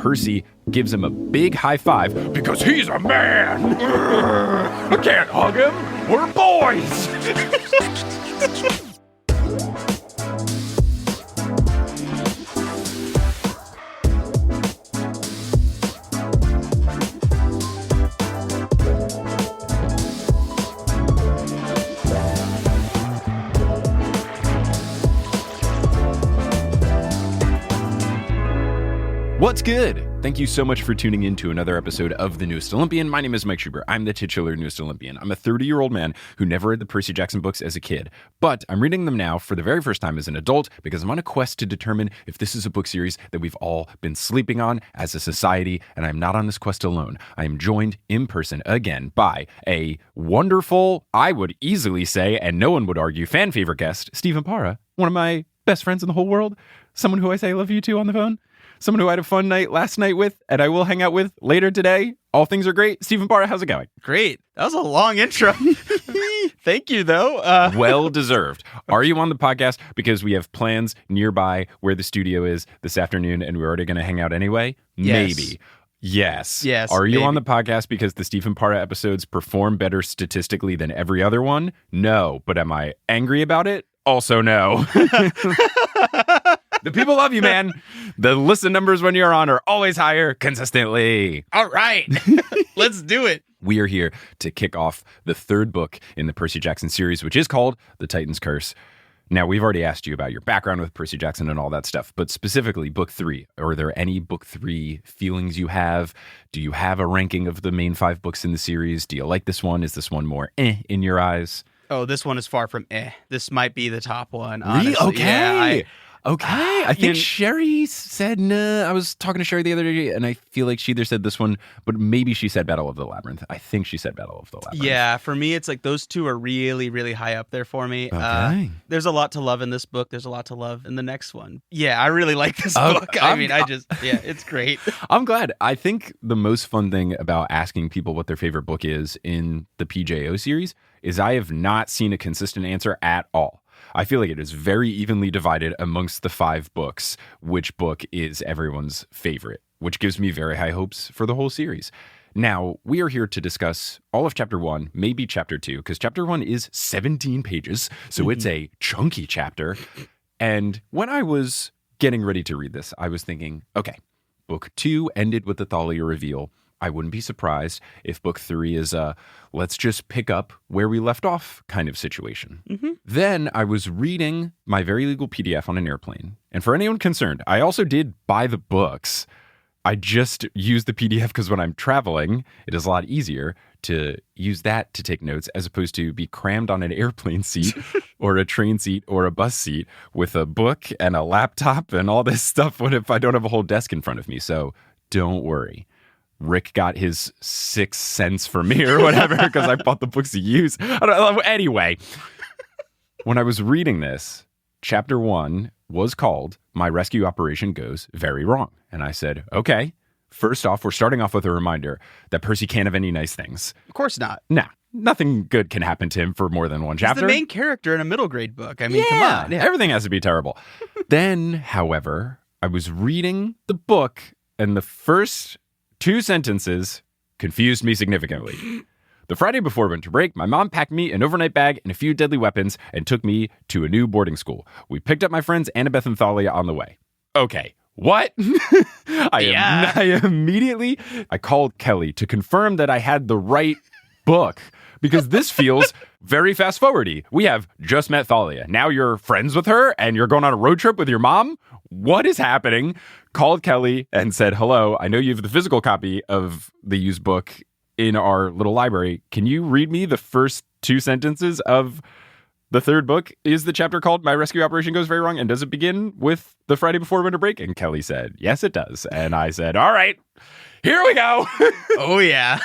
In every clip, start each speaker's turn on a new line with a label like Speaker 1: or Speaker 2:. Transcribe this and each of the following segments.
Speaker 1: Percy gives him a big high five because he's a man. I can't hug him. We're boys. What's good? Thank you so much for tuning in to another episode of The Newest Olympian. My name is Mike Schubert. I'm the titular Newest Olympian. I'm a 30-year-old man who never read the Percy Jackson books as a kid, but I'm reading them now for the very first time as an adult because I'm on a quest to determine if this is a book series that we've all been sleeping on as a society, and I'm not on this quest alone. I am joined in person again by a wonderful, I would easily say, and no one would argue, fan favorite guest, Stephen Parra, one of my best friends in the whole world, someone who I say I love you to on the phone. Someone who I had a fun night last night with, and I will hang out with later today. All things are great. Stephen Parra, how's it going?
Speaker 2: Great. That was a long intro. Thank you, though.
Speaker 1: Well deserved. Are you on the podcast because we have plans nearby where the studio is this afternoon, and we're already going to hang out anyway?
Speaker 2: Yes.
Speaker 1: Maybe. Yes.
Speaker 2: Are
Speaker 1: you on the podcast because the Stephen Parra episodes perform better statistically than every other one? No. But am I angry about it? Also no. The people love you, man. The listen numbers when you're on are always higher consistently.
Speaker 2: All right. Let's do it.
Speaker 1: We are here to kick off the third book in the Percy Jackson series, which is called The Titan's Curse. Now, we've already asked you about your background with Percy Jackson and all that stuff, but specifically book 3. Are there any book 3 feelings you have? Do you have a ranking of the main 5 books in the series? Do you like this one? Is this one more in your eyes?
Speaker 2: Oh, this one is far from This might be the top one, honestly.
Speaker 1: Really? Okay.
Speaker 2: Yeah,
Speaker 1: Okay, I think Sherry said, nah. I was talking to Sherry the other day, and I feel like she either said this one, but maybe she said Battle of the Labyrinth. I think she said Battle of the Labyrinth.
Speaker 2: Yeah, for me, it's like those two are really, really high up there for me.
Speaker 1: Okay.
Speaker 2: There's a lot to love in this book. There's a lot to love in the next one. Yeah, I really like this book. It's great.
Speaker 1: I'm glad. I think the most fun thing about asking people what their favorite book is in the PJO series is I have not seen a consistent answer at all. I feel like it is very evenly divided amongst the 5 books, which book is everyone's favorite, which gives me very high hopes for the whole series. Now, we are here to discuss all of Chapter 1, maybe Chapter 2, because Chapter 1 is 17 pages, so it's a chunky chapter. And when I was getting ready to read this, I was thinking, okay, Book 2 ended with the Thalia reveal. I wouldn't be surprised if book 3 is a let's just pick up where we left off kind of situation.
Speaker 2: Mm-hmm.
Speaker 1: Then I was reading my very legal PDF on an airplane. And for anyone concerned, I also did buy the books. I just use the PDF because when I'm traveling, it is a lot easier to use that to take notes as opposed to be crammed on an airplane seat or a train seat or a bus seat with a book and a laptop and all this stuff. What if I don't have a whole desk in front of me? So don't worry. Rick got his 6 cents for me or whatever because I bought the books to use. I don't know. Anyway, when I was reading this, Chapter 1 was called My Rescue Operation Goes Very Wrong. And I said, okay, first off, we're starting off with a reminder that Percy can't have any nice things.
Speaker 2: Of course not.
Speaker 1: Nah, nothing good can happen to him for more than one chapter.
Speaker 2: He's the main character in a middle grade book. I mean, come on. Yeah.
Speaker 1: Everything has to be terrible. Then, however, I was reading the book and the first 2 sentences confused me significantly. The Friday before winter break, my mom packed me an overnight bag and a few deadly weapons and took me to a new boarding school. We picked up my friends Annabeth and Thalia on the way. Okay, what? I immediately called Kelly to confirm that I had the right book because this feels very fast forwardy. We have just met Thalia. Now you're friends with her and you're going on a road trip with your mom? What is happening? Called Kelly and said, hello, I know you have the physical copy of the used book in our little library. Can you read me the first 2 sentences of the third book? Is the chapter called My Rescue Operation Goes Very Wrong? And does it begin with the Friday before winter break? And Kelly said, yes, it does. And I said, all right, here we go.
Speaker 2: Oh, yeah.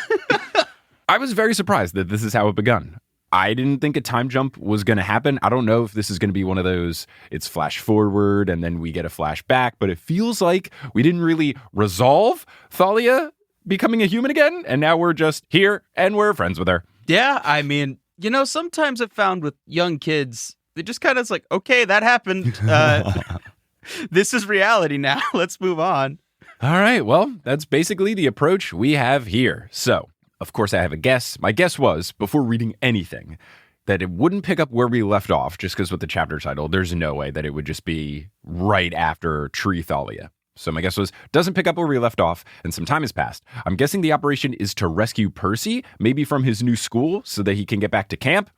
Speaker 1: I was very surprised that this is how it begun. I didn't think a time jump was going to happen. I don't know if this is going to be one of those, it's flash forward and then we get a flash back, but it feels like we didn't really resolve Thalia becoming a human again, and now we're just here and we're friends with her.
Speaker 2: Yeah, I mean, sometimes I've found with young kids, they just kind of like, okay, that happened. This is reality now. Let's move on.
Speaker 1: All right, well, that's basically the approach we have here. So, of course, I have a guess. My guess was, before reading anything, that it wouldn't pick up where we left off, just because with the chapter title, there's no way that it would just be right after Tree Thalia. So my guess was, doesn't pick up where we left off, and some time has passed. I'm guessing the operation is to rescue Percy, maybe from his new school, so that he can get back to camp.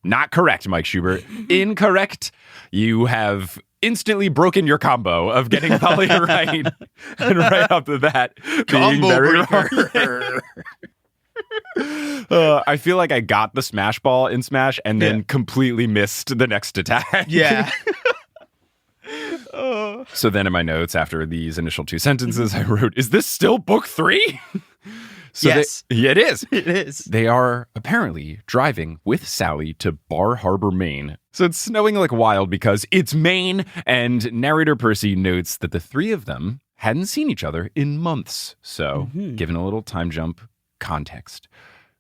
Speaker 1: Not correct, Mike Schubert. Incorrect. You have instantly broken your combo of getting Thalia right, and right off the bat, being very wrong. I feel like I got the smash ball in Smash and then completely missed the next attack.
Speaker 2: Yeah.
Speaker 1: So then in my notes after these initial 2 sentences, I wrote, is this still book 3? So
Speaker 2: yes.
Speaker 1: Yeah, it is.
Speaker 2: It is.
Speaker 1: They are apparently driving with Sally to Bar Harbor, Maine. So it's snowing like wild because it's Maine, and narrator Percy notes that the 3 of them hadn't seen each other in months. So given a little time jump context.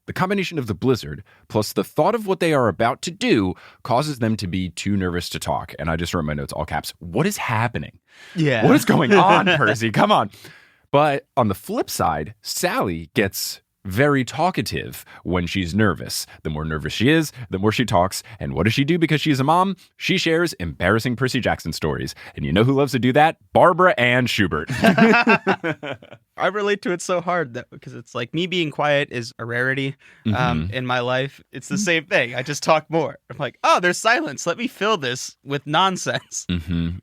Speaker 1: The combination of the blizzard plus the thought of what they are about to do causes them to be too nervous to talk. And I just wrote my notes, all caps. What is happening?
Speaker 2: Yeah.
Speaker 1: What is going on, Percy? Come on. But on the flip side, Sally gets very talkative when she's nervous. The more nervous she is, the more she talks. And what does she do because she's a mom? She shares embarrassing Percy Jackson stories. And you know who loves to do that? Barbara Ann Schubert.
Speaker 2: I relate to it so hard though, because it's like me being quiet is a rarity in my life. It's the same thing. I just talk more. I'm like, oh, there's silence. Let me fill this with nonsense.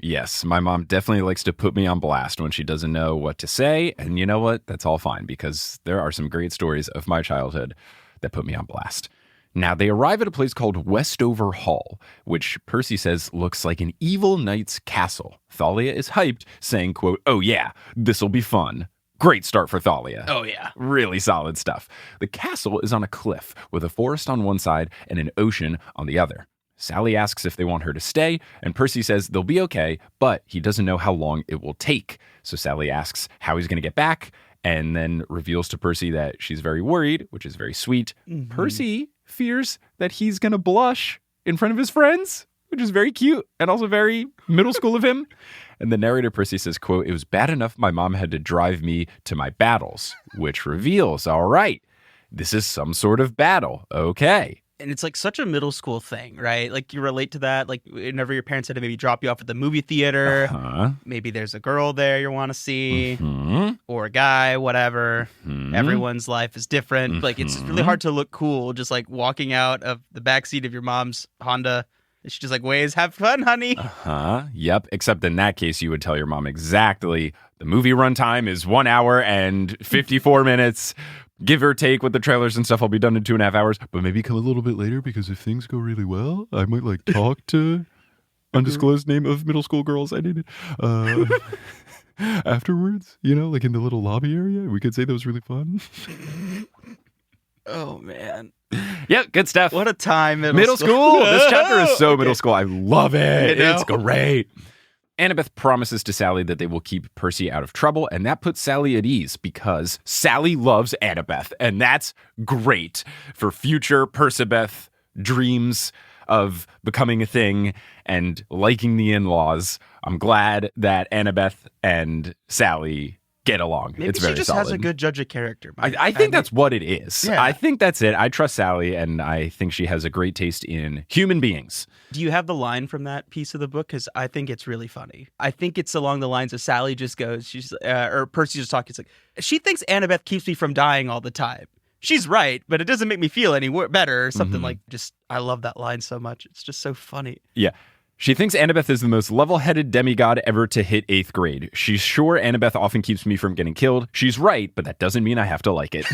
Speaker 1: Yes, my mom definitely likes to put me on blast when she doesn't know what to say. And you know what? That's all fine because there are some great stories of my childhood that put me on blast. Now, they arrive at a place called Westover Hall, which Percy says looks like an evil knight's castle. Thalia is hyped, saying, quote, oh yeah, this'll be fun. Great start for Thalia.
Speaker 2: Oh, yeah.
Speaker 1: Really solid stuff. The castle is on a cliff with a forest on one side and an ocean on the other. Sally asks if they want her to stay, and Percy says they'll be okay, but he doesn't know how long it will take. So Sally asks how he's going to get back, and then reveals to Percy that she's very worried, which is very sweet. Percy fears that he's going to blush in front of his friends, which is very cute and also very middle school of him. And the narrator Percy says, quote, it was bad enough my mom had to drive me to my battles, which reveals, all right, this is some sort of battle. Okay.
Speaker 2: And it's like such a middle school thing, right? Like you relate to that. Like whenever your parents had to maybe drop you off at the movie theater, maybe there's a girl there you want to see or a guy, whatever. Everyone's life is different. Like it's really hard to look cool just like walking out of the backseat of your mom's Honda. She just like waves, have fun, honey.
Speaker 1: Yep. Except in that case, you would tell your mom exactly the movie runtime is 1 hour and 54 minutes. Give or take with the trailers and stuff, I'll be done in 2.5 hours. But maybe come a little bit later because if things go really well, I might like talk to undisclosed name of middle school girls I dated afterwards. You know, like in the little lobby area. We could say that was really fun.
Speaker 2: Oh, man.
Speaker 1: Yep, good stuff.
Speaker 2: What a time,
Speaker 1: middle school. This chapter is so middle school. I love it. It's great. Annabeth promises to Sally that they will keep Percy out of trouble, and that puts Sally at ease because Sally loves Annabeth, and that's great for future Percabeth dreams of becoming a thing and liking the in-laws. I'm glad that Annabeth and Sally get along.
Speaker 2: Maybe
Speaker 1: it's very
Speaker 2: she just
Speaker 1: solid.
Speaker 2: has a good judge of character.
Speaker 1: I think that's what it is.
Speaker 2: Yeah.
Speaker 1: I think that's it. I trust Sally, and I think she has a great taste in human beings.
Speaker 2: Do you have the line from that piece of the book? Because I think it's really funny. I think it's along the lines of Sally just goes, or Percy just talking. It's like, she thinks Annabeth keeps me from dying all the time. She's right, but it doesn't make me feel any better or something like just, I love that line so much. It's just so funny.
Speaker 1: Yeah. She thinks Annabeth is the most level-headed demigod ever to hit 8th grade. She's sure Annabeth often keeps me from getting killed. She's right, but that doesn't mean I have to like it.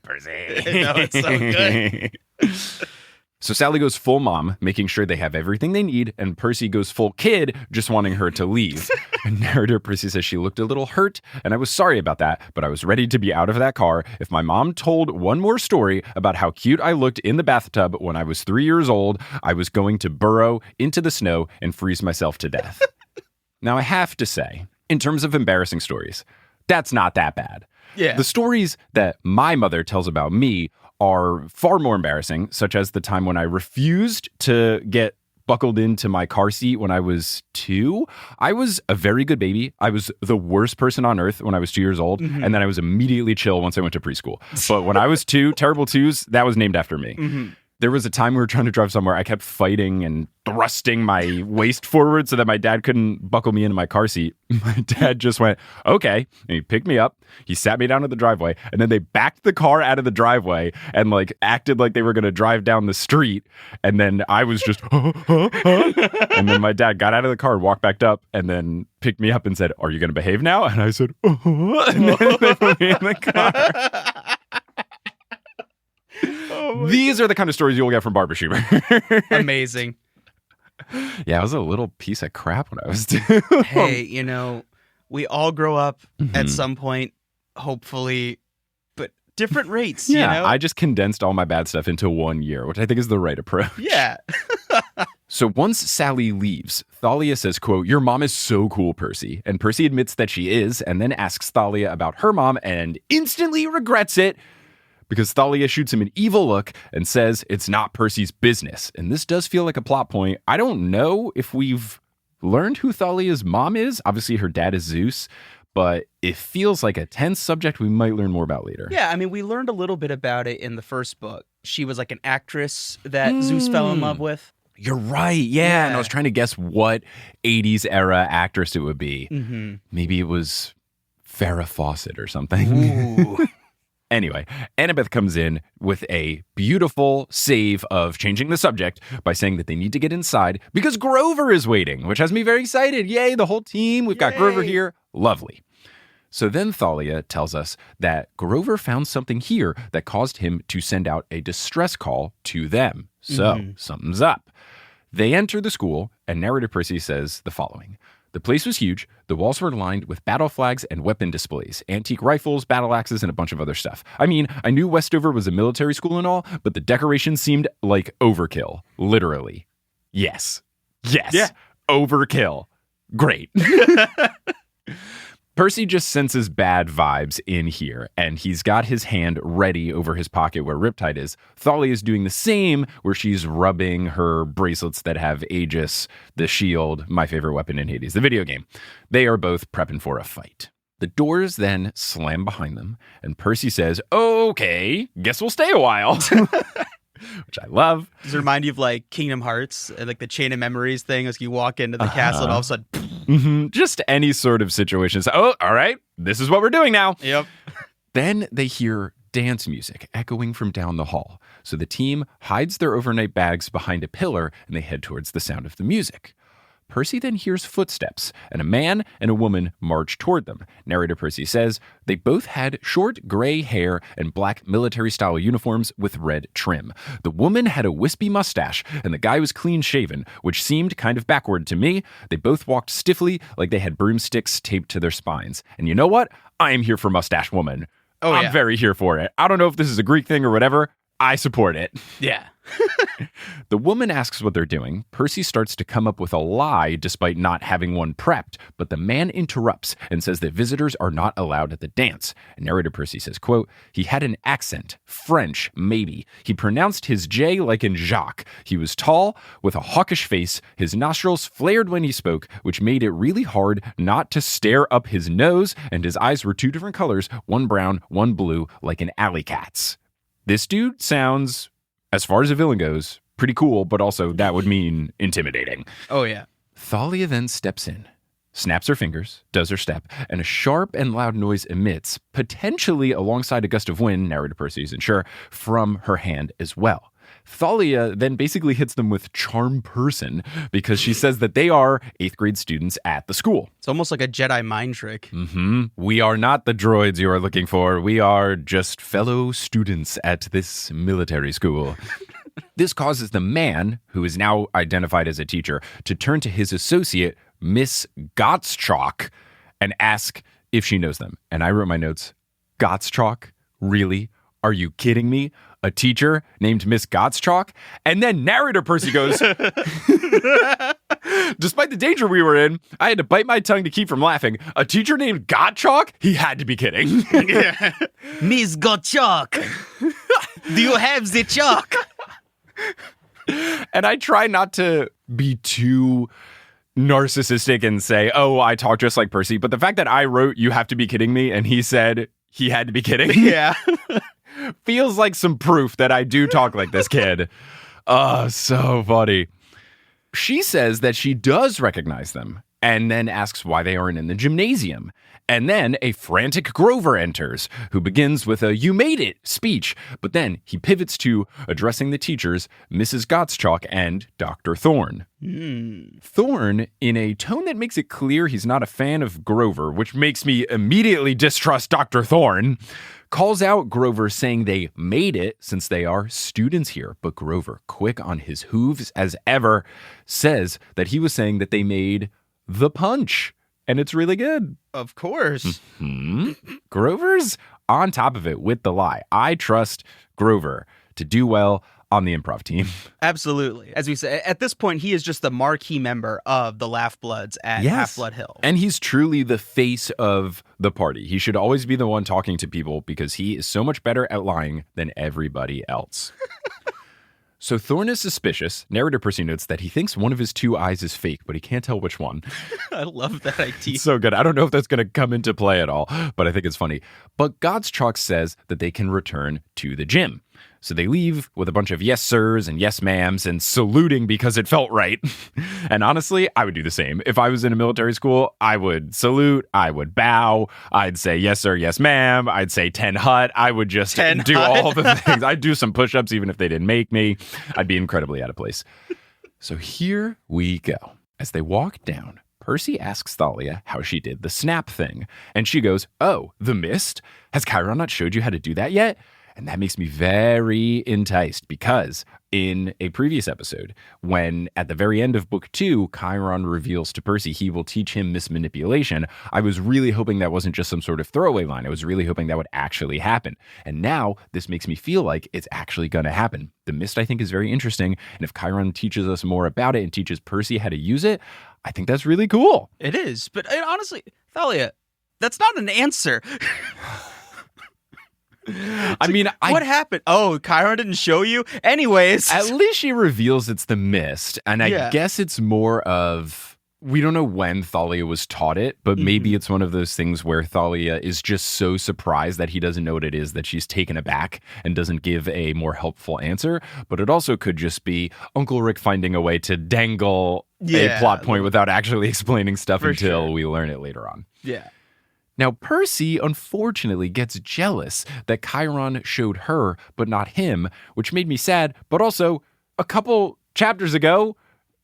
Speaker 1: Percy.
Speaker 2: No, it's so good.
Speaker 1: So Sally goes full mom, making sure they have everything they need, and Percy goes full kid, just wanting her to leave. And narrator Percy says she looked a little hurt, and I was sorry about that, but I was ready to be out of that car if my mom told one more story about how cute I looked in the bathtub when I was 3 years old. I was going to burrow into the snow and freeze myself to death. Now, I have to say, in terms of embarrassing stories, that's not that bad.
Speaker 2: Yeah.
Speaker 1: The stories that my mother tells about me are far more embarrassing, such as the time when I refused to get buckled into my car seat when I was 2. I was a very good baby. I was the worst person on earth when I was 2 years old.
Speaker 2: Mm-hmm.
Speaker 1: And then I was immediately chill once I went to preschool. But when I was 2, terrible 2s, that was named after me.
Speaker 2: Mm-hmm.
Speaker 1: There was a time we were trying to drive somewhere. I kept fighting and thrusting my waist forward so that my dad couldn't buckle me into my car seat. My dad just went, okay. And he picked me up. He sat me down in the driveway. And then they backed the car out of the driveway and like acted like they were going to drive down the street. And then I was just, and then my dad got out of the car and walked back up and then picked me up and said, are you going to behave now? And I said, and then they put me in the car. These are the kind of stories you'll get from Barbara Schubert.
Speaker 2: Amazing.
Speaker 1: Yeah, I was a little piece of crap when I was 2.
Speaker 2: Hey, you know, we all grow up at some point, hopefully, but different rates,
Speaker 1: Yeah,
Speaker 2: you know?
Speaker 1: I just condensed all my bad stuff into 1 year, which I think is the right approach.
Speaker 2: Yeah.
Speaker 1: So once Sally leaves, Thalia says, quote, your mom is so cool, Percy. And Percy admits that she is, and then asks Thalia about her mom and instantly regrets it, because Thalia shoots him an evil look and says it's not Percy's business. And this does feel like a plot point. I don't know if we've learned who Thalia's mom is. Obviously, her dad is Zeus, but it feels like a tense subject we might learn more about later.
Speaker 2: Yeah, I mean, we learned a little bit about it in the first book. She was like an actress that Zeus fell in love with.
Speaker 1: You're right. Yeah. And I was trying to guess what 80s era actress it would be.
Speaker 2: Mm-hmm.
Speaker 1: Maybe it was Farrah Fawcett or something.
Speaker 2: Ooh.
Speaker 1: Anyway, Annabeth comes in with a beautiful save of changing the subject by saying that they need to get inside because Grover is waiting, which has me very excited. Yay, the whole team. We've got Grover here. Lovely. So then Thalia tells us that Grover found something here that caused him to send out a distress call to them. So something's up. They enter the school, and narrator Percy says the following. The place was huge. The walls were lined with battle flags and weapon displays, antique rifles, battle axes, and a bunch of other stuff. I mean, I knew Westover was a military school and all, but the decorations seemed like overkill. Literally. Yes. Yeah. Overkill. Great. Percy just senses bad vibes in here, and he's got his hand ready over his pocket where Riptide is. Thalia is doing the same, where she's rubbing her bracelets that have Aegis, the shield, my favorite weapon in Hades, the video game. They are both prepping for a fight. The doors then slam behind them, and Percy says, okay, guess we'll stay a while. Which I love.
Speaker 2: Does it remind you of like Kingdom Hearts, like the Chain of Memories thing, as you walk into the castle and all of a sudden...
Speaker 1: Just any sort of situation. So, oh, all right, this is what we're doing now.
Speaker 2: Yep.
Speaker 1: Then they hear dance music echoing from down the hall. So the team hides their overnight bags behind a pillar and they head towards the sound of the music. Percy then hears footsteps, and a man and a woman march toward them. Narrator Percy says they both had short gray hair and black military-style uniforms with red trim. The woman had a wispy mustache, and the guy was clean-shaven, which seemed kind of backward to me. They both walked stiffly like they had broomsticks taped to their spines. And you know what? I am here for Mustache Woman. I'm very here for it. I don't know if this is a Greek thing or whatever. I support it.
Speaker 2: Yeah.
Speaker 1: The woman asks what they're doing. Percy starts to come up with a lie despite not having one prepped, but the man interrupts and says that visitors are not allowed at the dance. And narrator Percy says, quote, he had an accent, French, maybe. He pronounced his J like in Jacques. He was tall, with a hawkish face. His nostrils flared when he spoke, which made it really hard not to stare up his nose, and his eyes were two different colors, one brown, one blue, like an alley cat's. This dude sounds, as far as a villain goes, pretty cool, but also that would mean intimidating.
Speaker 2: Oh, yeah.
Speaker 1: Thalia then steps in, snaps her fingers, does her step, and a sharp and loud noise emits, potentially alongside a gust of wind, narrator Percy isn't sure, from her hand as well. Thalia then basically hits them with charm person because she says that they are 8th grade students at the school.
Speaker 2: It's almost like a Jedi mind trick.
Speaker 1: We are not the droids you are looking for. We are just fellow students at this military school. This causes the man, who is now identified as a teacher, to turn to his associate, Miss Gottschalk, and ask if she knows them. And I wrote my notes, Gottschalk? Really? Are you kidding me? A teacher named Miss Gottschalk? And then narrator Percy goes, despite the danger we were in, I had to bite my tongue to keep from laughing. A teacher named Gottschalk? He had to be kidding.
Speaker 2: Miss Gottschalk, do you have the chalk?
Speaker 1: And I try not to be too narcissistic and say, oh, I talk just like Percy. But the fact that I wrote, you have to be kidding me, and he said he had to be kidding.
Speaker 2: Yeah.
Speaker 1: Feels like some proof that I do talk like this kid. Oh, so funny. She says that she does recognize them and then asks why they aren't in the gymnasium. And then a frantic Grover enters, who begins with a "you made it" speech. But then he pivots to addressing the teachers, Mrs. Gottschalk and Dr. Thorne. Thorne, in a tone that makes it clear he's not a fan of Grover, which makes me immediately distrust Dr. Thorne, calls out Grover, saying they made it since they are students here. But Grover, quick on his hooves as ever, says that he was saying that they made the punch. And it's really good.
Speaker 2: Of course.
Speaker 1: Grover's on top of it with the lie. I trust Grover to do well on the improv team.
Speaker 2: Absolutely. As we say, at this point, he is just the marquee member of the Laugh Bloods at Half-Blood Hill.
Speaker 1: And he's truly the face of the party. He should always be the one talking to people because he is so much better at lying than everybody else. So Thorne is suspicious. Narrator Percy notes that he thinks one of his two eyes is fake, but he can't tell which one.
Speaker 2: I love that idea.
Speaker 1: It's so good. I don't know if that's going to come into play at all, but I think it's funny. But Gottschalk says that they can return to the gym. So they leave with a bunch of yes sirs and yes ma'ams and saluting because it felt right. And honestly, I would do the same. If I was in a military school, I would salute, I would bow, I'd say yes sir, yes ma'am, I'd say 10 hut, I would just do all the things. I'd do some push-ups even if they didn't make me. I'd be incredibly out of place. So here we go. As they walk down, Percy asks Thalia how she did the snap thing. And she goes, "Oh, the mist? Has Chiron not showed you how to do that yet?" And that makes me very enticed because in a previous episode, when at the very end of book 2, Chiron reveals to Percy he will teach him mismanipulation, I was really hoping that wasn't just some sort of throwaway line. I was really hoping that would actually happen. And now this makes me feel like it's actually going to happen. The mist, I think, is very interesting. And if Chiron teaches us more about it and teaches Percy how to use it, I think that's really cool.
Speaker 2: It is. But honestly, Thalia, that's not an answer. What happened? Oh, Chiron didn't show you? Anyways.
Speaker 1: At least she reveals it's the mist. And I guess it's more of, we don't know when Thalia was taught it, but maybe it's one of those things where Thalia is just so surprised that he doesn't know what it is that she's taken aback and doesn't give a more helpful answer. But it also could just be Uncle Rick finding a way to dangle a plot point without actually explaining stuff until we learn it later on.
Speaker 2: Yeah.
Speaker 1: Now, Percy, unfortunately, gets jealous that Chiron showed her, but not him, which made me sad. But also, a couple chapters ago,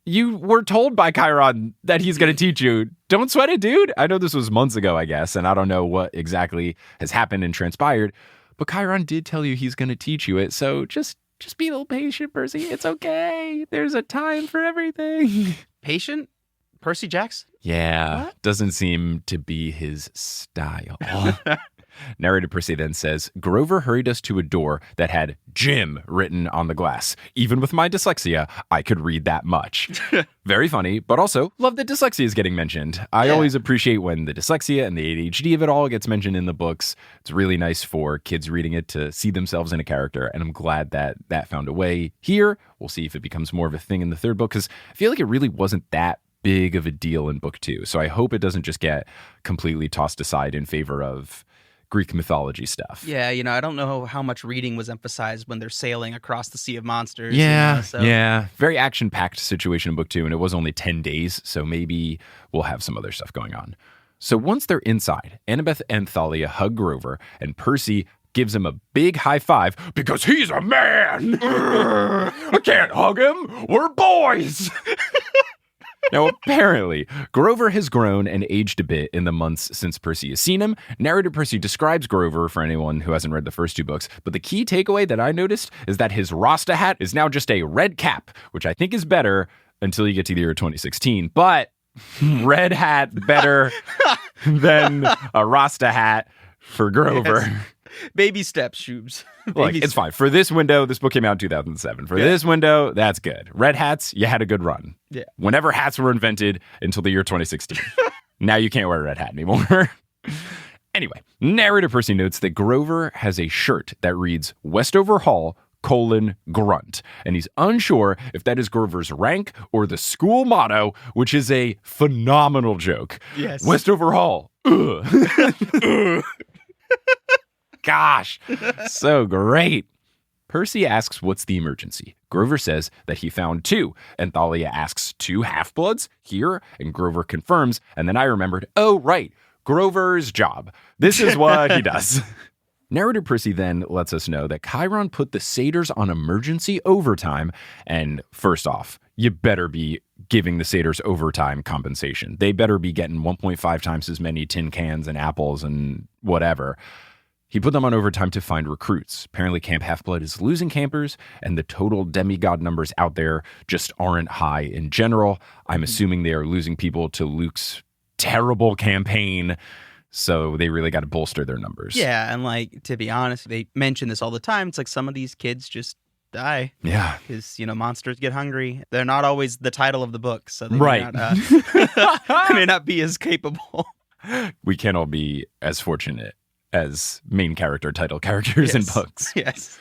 Speaker 1: you were told by Chiron that he's going to teach you. Don't sweat it, dude. I know this was months ago, I guess, and I don't know what exactly has happened and transpired. But Chiron did tell you he's going to teach you it, so just be a little patient, Percy. It's okay. There's a time for everything.
Speaker 2: Patient? Percy Jackson?
Speaker 1: Yeah, doesn't seem to be his style. Narrator Percy then says, Grover hurried us to a door that had gym written on the glass. Even with my dyslexia, I could read that much. Very funny, but also love that dyslexia is getting mentioned. I always appreciate when the dyslexia and the ADHD of it all gets mentioned in the books. It's really nice for kids reading it to see themselves in a character, and I'm glad that that found a way here. We'll see if it becomes more of a thing in the third book, because I feel like it really wasn't that big of a deal in book 2. So I hope it doesn't just get completely tossed aside in favor of Greek mythology stuff.
Speaker 2: Yeah, I don't know how much reading was emphasized when they're sailing across the Sea of Monsters.
Speaker 1: Yeah. Very action-packed situation in book 2, and it was only 10 days, so maybe we'll have some other stuff going on. So once they're inside, Annabeth and Thalia hug Grover, and Percy gives him a big high five because he's a man. I can't hug him. We're boys. Now, apparently, Grover has grown and aged a bit in the months since Percy has seen him. Narrator Percy describes Grover for anyone who hasn't read the first 2 books, but the key takeaway that I noticed is that his Rasta hat is now just a red cap, which I think is better until you get to the year 2016. But red hat better than a Rasta hat for Grover.
Speaker 2: Yes. Baby steps, Shubes.
Speaker 1: Look, it's fine. For this window, this book came out in 2007. For this window, that's good. Red hats, you had a good run.
Speaker 2: Yeah.
Speaker 1: Whenever hats were invented until the year 2016. Now you can't wear a red hat anymore. Anyway, narrator Percy notes that Grover has a shirt that reads Westover Hall, Grunt. And he's unsure if that is Grover's rank or the school motto, which is a phenomenal joke.
Speaker 2: Yes.
Speaker 1: Westover Hall. Ugh. Gosh, so great. Percy asks what's the emergency. Grover says that he found 2. And Thalia asks 2 half-bloods here? And Grover confirms. And then I remembered, oh, right, Grover's job. This is what he does. Narrator Percy then lets us know that Chiron put the satyrs on emergency overtime. And first off, you better be giving the satyrs overtime compensation. They better be getting 1.5 times as many tin cans and apples and whatever. He put them on overtime to find recruits. Apparently Camp Half-Blood is losing campers, and the total demigod numbers out there just aren't high in general. I'm assuming they are losing people to Luke's terrible campaign, so they really got to bolster their numbers.
Speaker 2: Yeah, and like, to be honest, they mention this all the time. It's like some of these kids just die.
Speaker 1: Yeah.
Speaker 2: Because, monsters get hungry. They're not always the title of the book, so they
Speaker 1: right.
Speaker 2: may not be as capable.
Speaker 1: We can't all be as fortunate as main character title characters in books.
Speaker 2: Yes.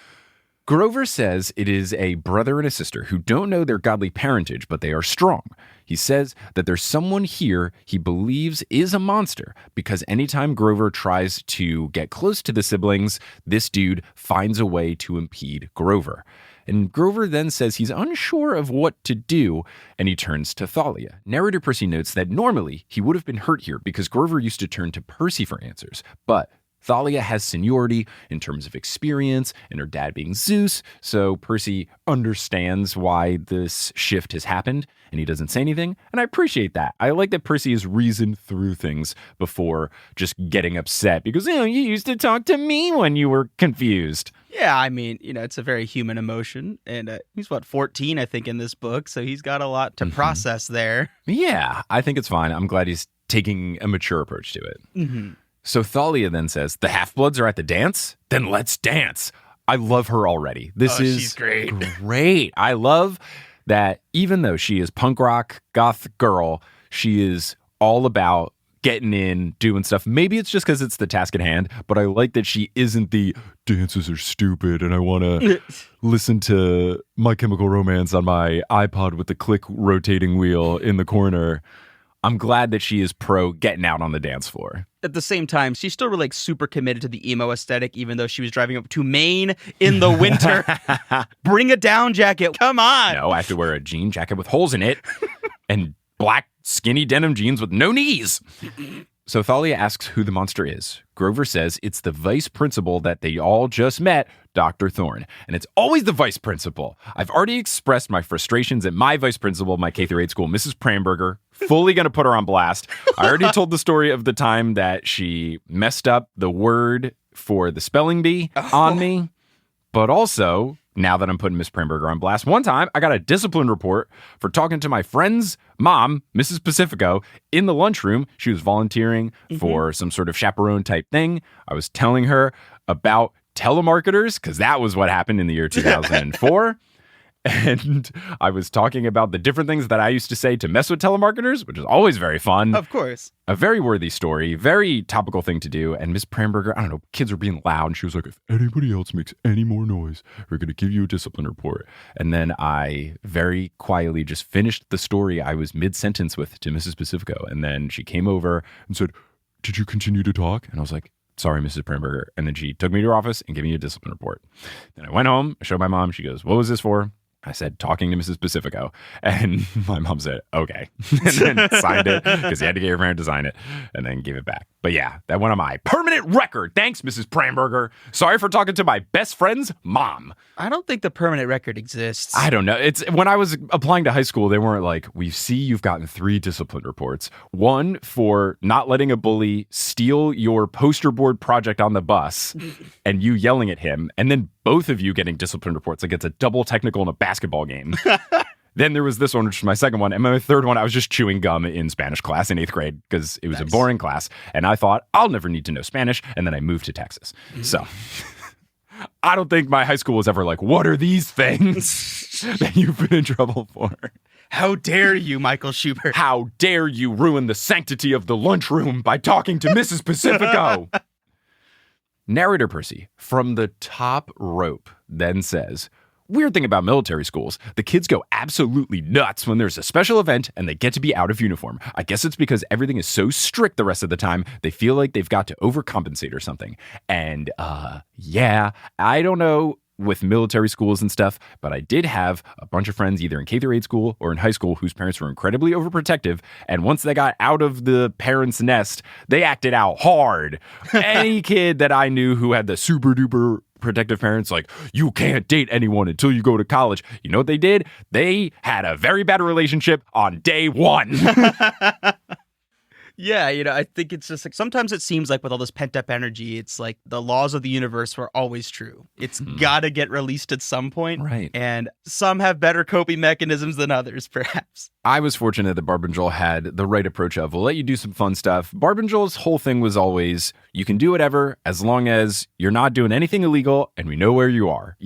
Speaker 1: Grover says it is a brother and a sister who don't know their godly parentage, but they are strong. He says that there's someone here he believes is a monster because anytime Grover tries to get close to the siblings, this dude finds a way to impede Grover. And Grover then says he's unsure of what to do, and he turns to Thalia. Narrator Percy notes that normally he would have been hurt here because Grover used to turn to Percy for answers, but Thalia has seniority in terms of experience and her dad being Zeus, so Percy understands why this shift has happened, and he doesn't say anything, and I appreciate that. I like that Percy has reasoned through things before just getting upset because, you used to talk to me when you were confused.
Speaker 2: Yeah, I mean, it's a very human emotion, and he's, 14, I think, in this book, so he's got a lot to process there.
Speaker 1: Yeah, I think it's fine. I'm glad he's taking a mature approach to it.
Speaker 2: Mm-hmm.
Speaker 1: So Thalia then says, the Half-Bloods are at the dance? Then let's dance. I love her already. She's great. I love that even though she is punk rock, goth girl, she is all about getting in, doing stuff. Maybe it's just because it's the task at hand, but I like that she isn't the dances are stupid and I want to listen to My Chemical Romance on my iPod with the click rotating wheel in the corner. I'm glad that she is pro getting out on the dance floor.
Speaker 2: At the same time, she's still really super committed to the emo aesthetic, even though she was driving up to Maine in the winter. Bring a down jacket. Come on.
Speaker 1: No, I have to wear a jean jacket with holes in it and black skinny denim jeans with no knees. So Thalia asks who the monster is. Grover says it's the vice principal that they all just met, Dr. Thorne. And it's always the vice principal. I've already expressed my frustrations at my vice principal of my K through 8 school, Mrs. Pramberger. Fully going to put her on blast. I already told the story of the time that she messed up the word for the spelling bee on me. But also, now that I'm putting Miss Pramberger on blast, one time I got a discipline report for talking to my friend's mom, Mrs. Pacifico, in the lunchroom. She was volunteering for some sort of chaperone type thing. I was telling her about telemarketers, because that was what happened in the year 2004. And I was talking about the different things that I used to say to mess with telemarketers, which is always very fun.
Speaker 2: Of course.
Speaker 1: A very worthy story, very topical thing to do. And Miss Pramberger, I don't know, kids were being loud. And she was like, if anybody else makes any more noise, we're going to give you a discipline report. And then I very quietly just finished the story I was mid-sentence with to Mrs. Pacifico. And then she came over and said, did you continue to talk? And I was like, sorry, Mrs. Pramberger. And then she took me to her office and gave me a discipline report. Then I went home, I showed my mom. She goes, what was this for? I said, talking to Mrs. Pacifico. And my mom said, okay. And then signed it because he had to get her parent to sign it and then gave it back. But yeah, that went on my permanent record. Thanks, Mrs. Pramberger. Sorry for talking to my best friend's mom.
Speaker 2: I don't think the permanent record exists.
Speaker 1: I don't know. It's when I was applying to high school, they weren't like, we see you've gotten 3 discipline reports. 1 for not letting a bully steal your poster board project on the bus and you yelling at him. And then both of you getting discipline reports. Like it's a double technical in a basketball game. Then there was this one, which was my second one. And my third one, I was just chewing gum in Spanish class in 8th grade because it was a boring class. And I thought, I'll never need to know Spanish. And then I moved to Texas. So I don't think my high school was ever like, what are these things that you've been in trouble for?
Speaker 2: How dare you, Michael Schubert?
Speaker 1: How dare you ruin the sanctity of the lunchroom by talking to Mrs. Pacifico? Narrator Percy, from the top rope, then says, weird thing about military schools, the kids go absolutely nuts when there's a special event and they get to be out of uniform. I guess it's because everything is so strict the rest of the time, they feel like they've got to overcompensate or something. And yeah, I don't know with military schools and stuff, but I did have a bunch of friends either in K through 8 school or in high school whose parents were incredibly overprotective, and once they got out of the parents' nest, they acted out hard. Any kid that I knew who had the super duper protective parents, like, you can't date anyone until you go to college, you know what they did? They had a very bad relationship on day one.
Speaker 2: Yeah, I think it's just like sometimes it seems like with all this pent up energy, it's like the laws of the universe were always true. It's got to get released at some point.
Speaker 1: Right.
Speaker 2: And some have better coping mechanisms than others, perhaps.
Speaker 1: I was fortunate that Barb and Joel had the right approach of, we'll let you do some fun stuff. Barb and Joel's whole thing was always, you can do whatever as long as you're not doing anything illegal and we know where you are.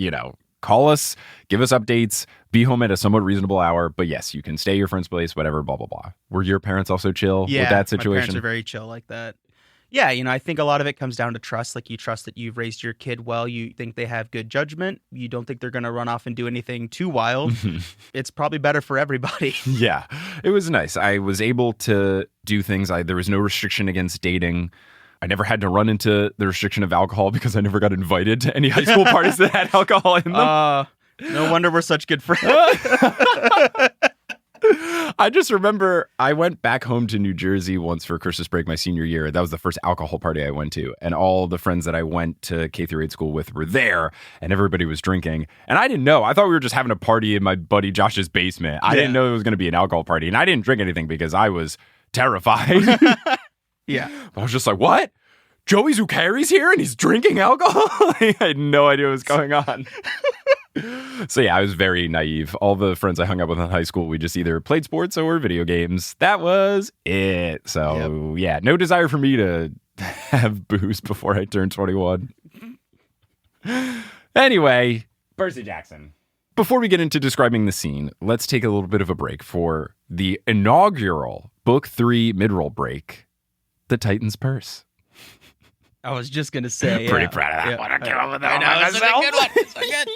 Speaker 1: Call us, give us updates, be home at a somewhat reasonable hour. But yes, you can stay at your friend's place, whatever, blah, blah, blah. Were your parents also chill with that situation?
Speaker 2: My parents are very chill like that. Yeah, I think a lot of it comes down to trust. Like, you trust that you've raised your kid well. You think they have good judgment. You don't think they're going to run off and do anything too wild. It's probably better for everybody.
Speaker 1: Yeah, it was nice. I was able to do things. There was no restriction against dating. I never had to run into the restriction of alcohol because I never got invited to any high school parties that had alcohol in them.
Speaker 2: No wonder we're such good friends.
Speaker 1: I just remember I went back home to New Jersey once for Christmas break my senior year. That was the first alcohol party I went to. And all the friends that I went to K through 8 school with were there, and everybody was drinking. And I didn't know. I thought we were just having a party in my buddy Josh's basement. I didn't know it was going to be an alcohol party. And I didn't drink anything because I was terrified.
Speaker 2: Yeah.
Speaker 1: I was just like, what? Joey Zuccari's here and he's drinking alcohol? I had no idea what was going on. So yeah, I was very naive. All the friends I hung out with in high school, we just either played sports or video games. That was it. So yeah, no desire for me to have booze before I turned 21. Anyway, Percy Jackson. Before we get into describing the scene, let's take a little bit of a break for the inaugural Book 3 mid-roll break, The Titan's Purse.
Speaker 2: I was just going to say.
Speaker 1: Pretty proud of that one. I came up with that
Speaker 2: one
Speaker 1: myself.
Speaker 2: It's a good one. It's so good.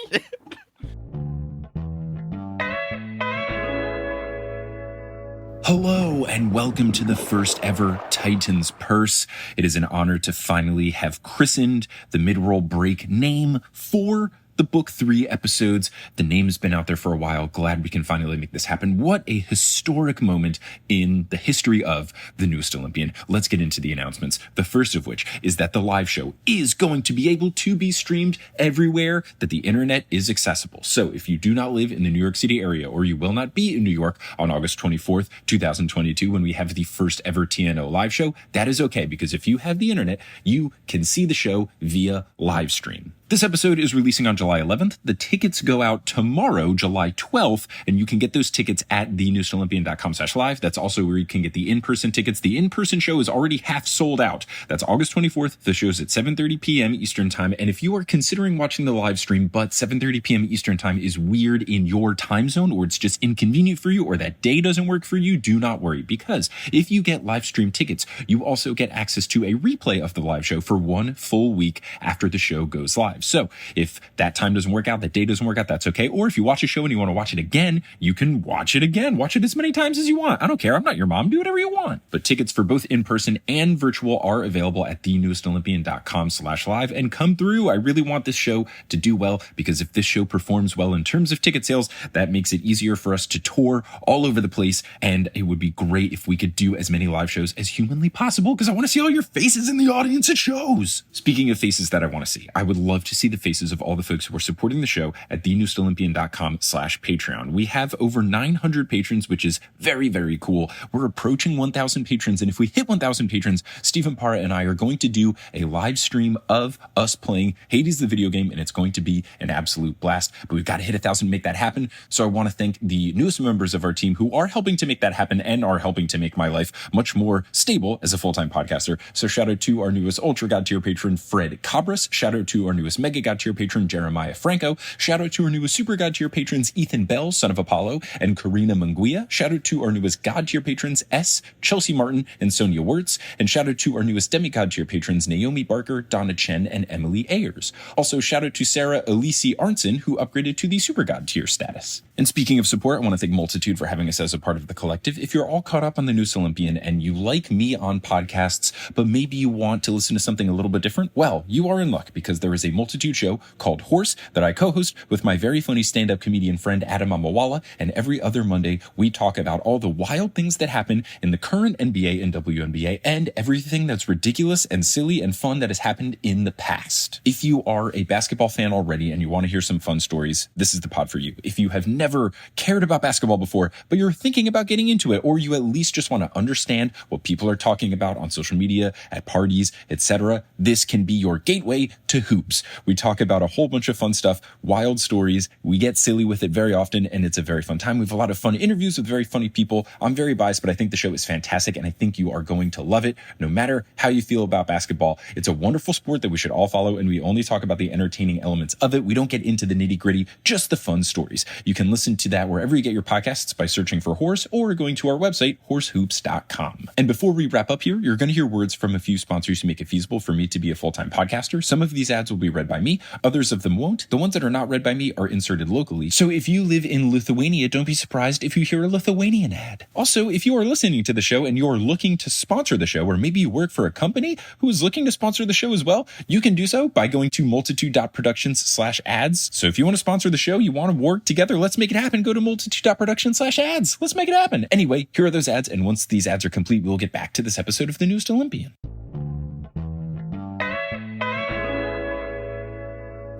Speaker 3: Hello and welcome to the first ever Titan's Purse. It is an honor to finally have christened the mid-roll break name for the Book 3 episodes. The name's been out there for a while. Glad we can finally make this happen. What a historic moment in the history of the newest Olympian. Let's get into the announcements. The first of which is that the live show is going to be able to be streamed everywhere that the internet is accessible. So if you do not live in the New York City area, or you will not be in New York on August 24th, 2022, when we have the first ever TNO live show, that is okay, because if you have the internet, you can see the show via live stream. This episode is releasing on July 11th. The tickets go out tomorrow, July 12th, and you can get those tickets at thenewestolympian.com/live. That's also where you can get the in-person tickets. The in-person show is already half sold out. That's August 24th. The show's at 7:30 p.m. Eastern Time. And if you are considering watching the live stream, but 7:30 p.m. Eastern Time is weird in your time zone, or it's just inconvenient for you, or that day doesn't work for you, do not worry, because if you get live stream tickets, you also get access to a replay of the live show for 1 full week after the show goes live. So if that time doesn't work out, that day doesn't work out, that's okay. Or if you watch a show and you want to watch it again, you can watch it again. Watch it as many times as you want. I don't care. I'm not your mom. Do whatever you want. But tickets for both in-person and virtual are available at thenewestolympian.com/live. And come through. I really want this show to do well, because if this show performs well in terms of ticket sales, that makes it easier for us to tour all over the place. And it would be great if we could do as many live shows as humanly possible, because I want to see all your faces in the audience at shows. Speaking of faces that I want to see, I would love to see the faces of all the folks who are supporting the show at thenewestolympian.com/Patreon. We have over 900 patrons, which is very, very cool. We're approaching 1,000 patrons. And if we hit 1,000 patrons, Stephen Parra and I are going to do a live stream of us playing Hades the video game, and it's going to be an absolute blast. But we've got to hit 1,000 to make that happen. So I want to thank the newest members of our team who are helping to make that happen and are helping to make my life much more stable as a full-time podcaster. So shout out to our newest Ultra God tier patron, Fred Cabras. Shout out to our newest newest Mega God tier patron, Jeremiah Franco. Shout out to our newest Super God tier patrons, Ethan Bell, son of Apollo, and Karina Munguia. Shout out to our newest God tier patrons, S, Chelsea Martin, and Sonia Wirtz. And shout out to our newest Demigod tier patrons, Naomi Barker, Donna Chen, and Emily Ayers. Also, shout out to Sarah Elise Arnson, who upgraded to the Super God tier status. And speaking of support, I want to thank Multitude for having us as a part of the collective. If you're all caught up on the newest Olympian and you like me on podcasts, but maybe you want to listen to something a little bit different, well, you are in luck because there is a Multitude show called Horse that I co-host with my very funny stand-up comedian friend Adam Amawala, and every other Monday we talk about all the wild things that happen in the current NBA and WNBA and everything that's ridiculous and silly and fun that has happened in the past. If you are a basketball fan already and you want to hear some fun stories, this is the pod for you. If you have never cared about basketball before, but you're thinking about getting into it, or you at least just want to understand what people are talking about on social media, at parties, etc., this can be your gateway to hoops. We talk about a whole bunch of fun stuff, wild stories. We get silly with it very often, and it's a very fun time. We have a lot of fun interviews with very funny people. I'm very biased, but I think the show is fantastic, and I think you are going to love it, no matter how you feel about basketball. It's a wonderful sport that we should all follow, and we only talk about the entertaining elements of it. We don't get into the nitty-gritty, just the fun stories. You can listen to that wherever you get your podcasts by searching for Horse or going to our website, horsehoops.com. And before we wrap up here, you're going to hear words from a few sponsors who make it feasible for me to be a full-time podcaster. Some of these ads will be read by me. Others of them won't. The ones that are not read by me are inserted locally. So if you live in Lithuania, don't be surprised if you hear a Lithuanian ad. Also, if you are listening to the show and you're looking to sponsor the show, or maybe you work for a company who is looking to sponsor the show as well, you can do so by going to multitude.productions/ads. So if you want to sponsor the show, you want to work together, let's make it happen. Go to multitude.productions/ads. Let's make it happen. Anyway, here are those ads, and once these ads are complete, we'll get back to this episode of the newest Olympian.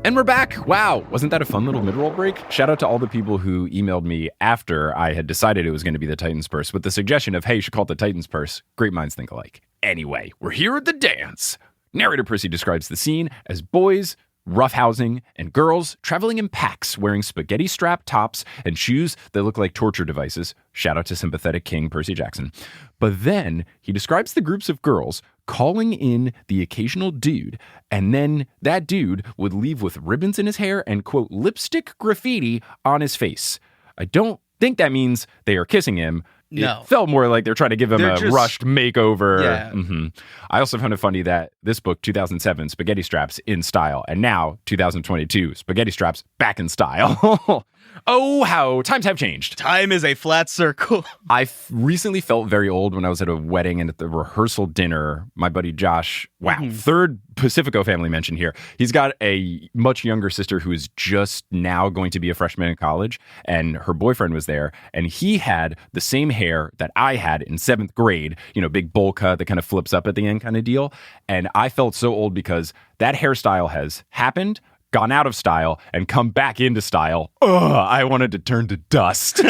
Speaker 1: And we're back. Wow. Wasn't that a fun little mid-roll break? Shout out to all the people who emailed me after I had decided it was going to be the Titans Purse with the suggestion of, hey, you should call it the Titans Purse. Great minds think alike. Anyway, we're here at the dance. Narrator Percy describes the scene as boys roughhousing and girls traveling in packs wearing spaghetti strap tops and shoes that look like torture devices. Shout out to sympathetic King Percy Jackson. But then he describes the groups of girls calling in the occasional dude, and then that dude would leave with ribbons in his hair and, quote, lipstick graffiti on his face. I don't think that means they are kissing him.
Speaker 2: No.
Speaker 1: It felt more like they're trying to give him
Speaker 2: They're
Speaker 1: rushed makeover.
Speaker 2: Yeah.
Speaker 1: Mm-hmm. I also found it funny that this book, 2007, Spaghetti Straps in style, and now, 2022, Spaghetti Straps back in style. Oh, how times have changed.
Speaker 2: Time is a flat circle.
Speaker 1: I recently felt very old when I was at a wedding and at the rehearsal dinner. My buddy Josh, third Pacifico family mention here. He's got a much younger sister who is just now going to be a freshman in college, and her boyfriend was there, and he had the same hair that I had in 7th grade, you know, big bowl cut that kind of flips up at the end kind of deal. And I felt so old because that hairstyle has happened, gone out of style, and come back into style. Ugh, I wanted to turn to dust.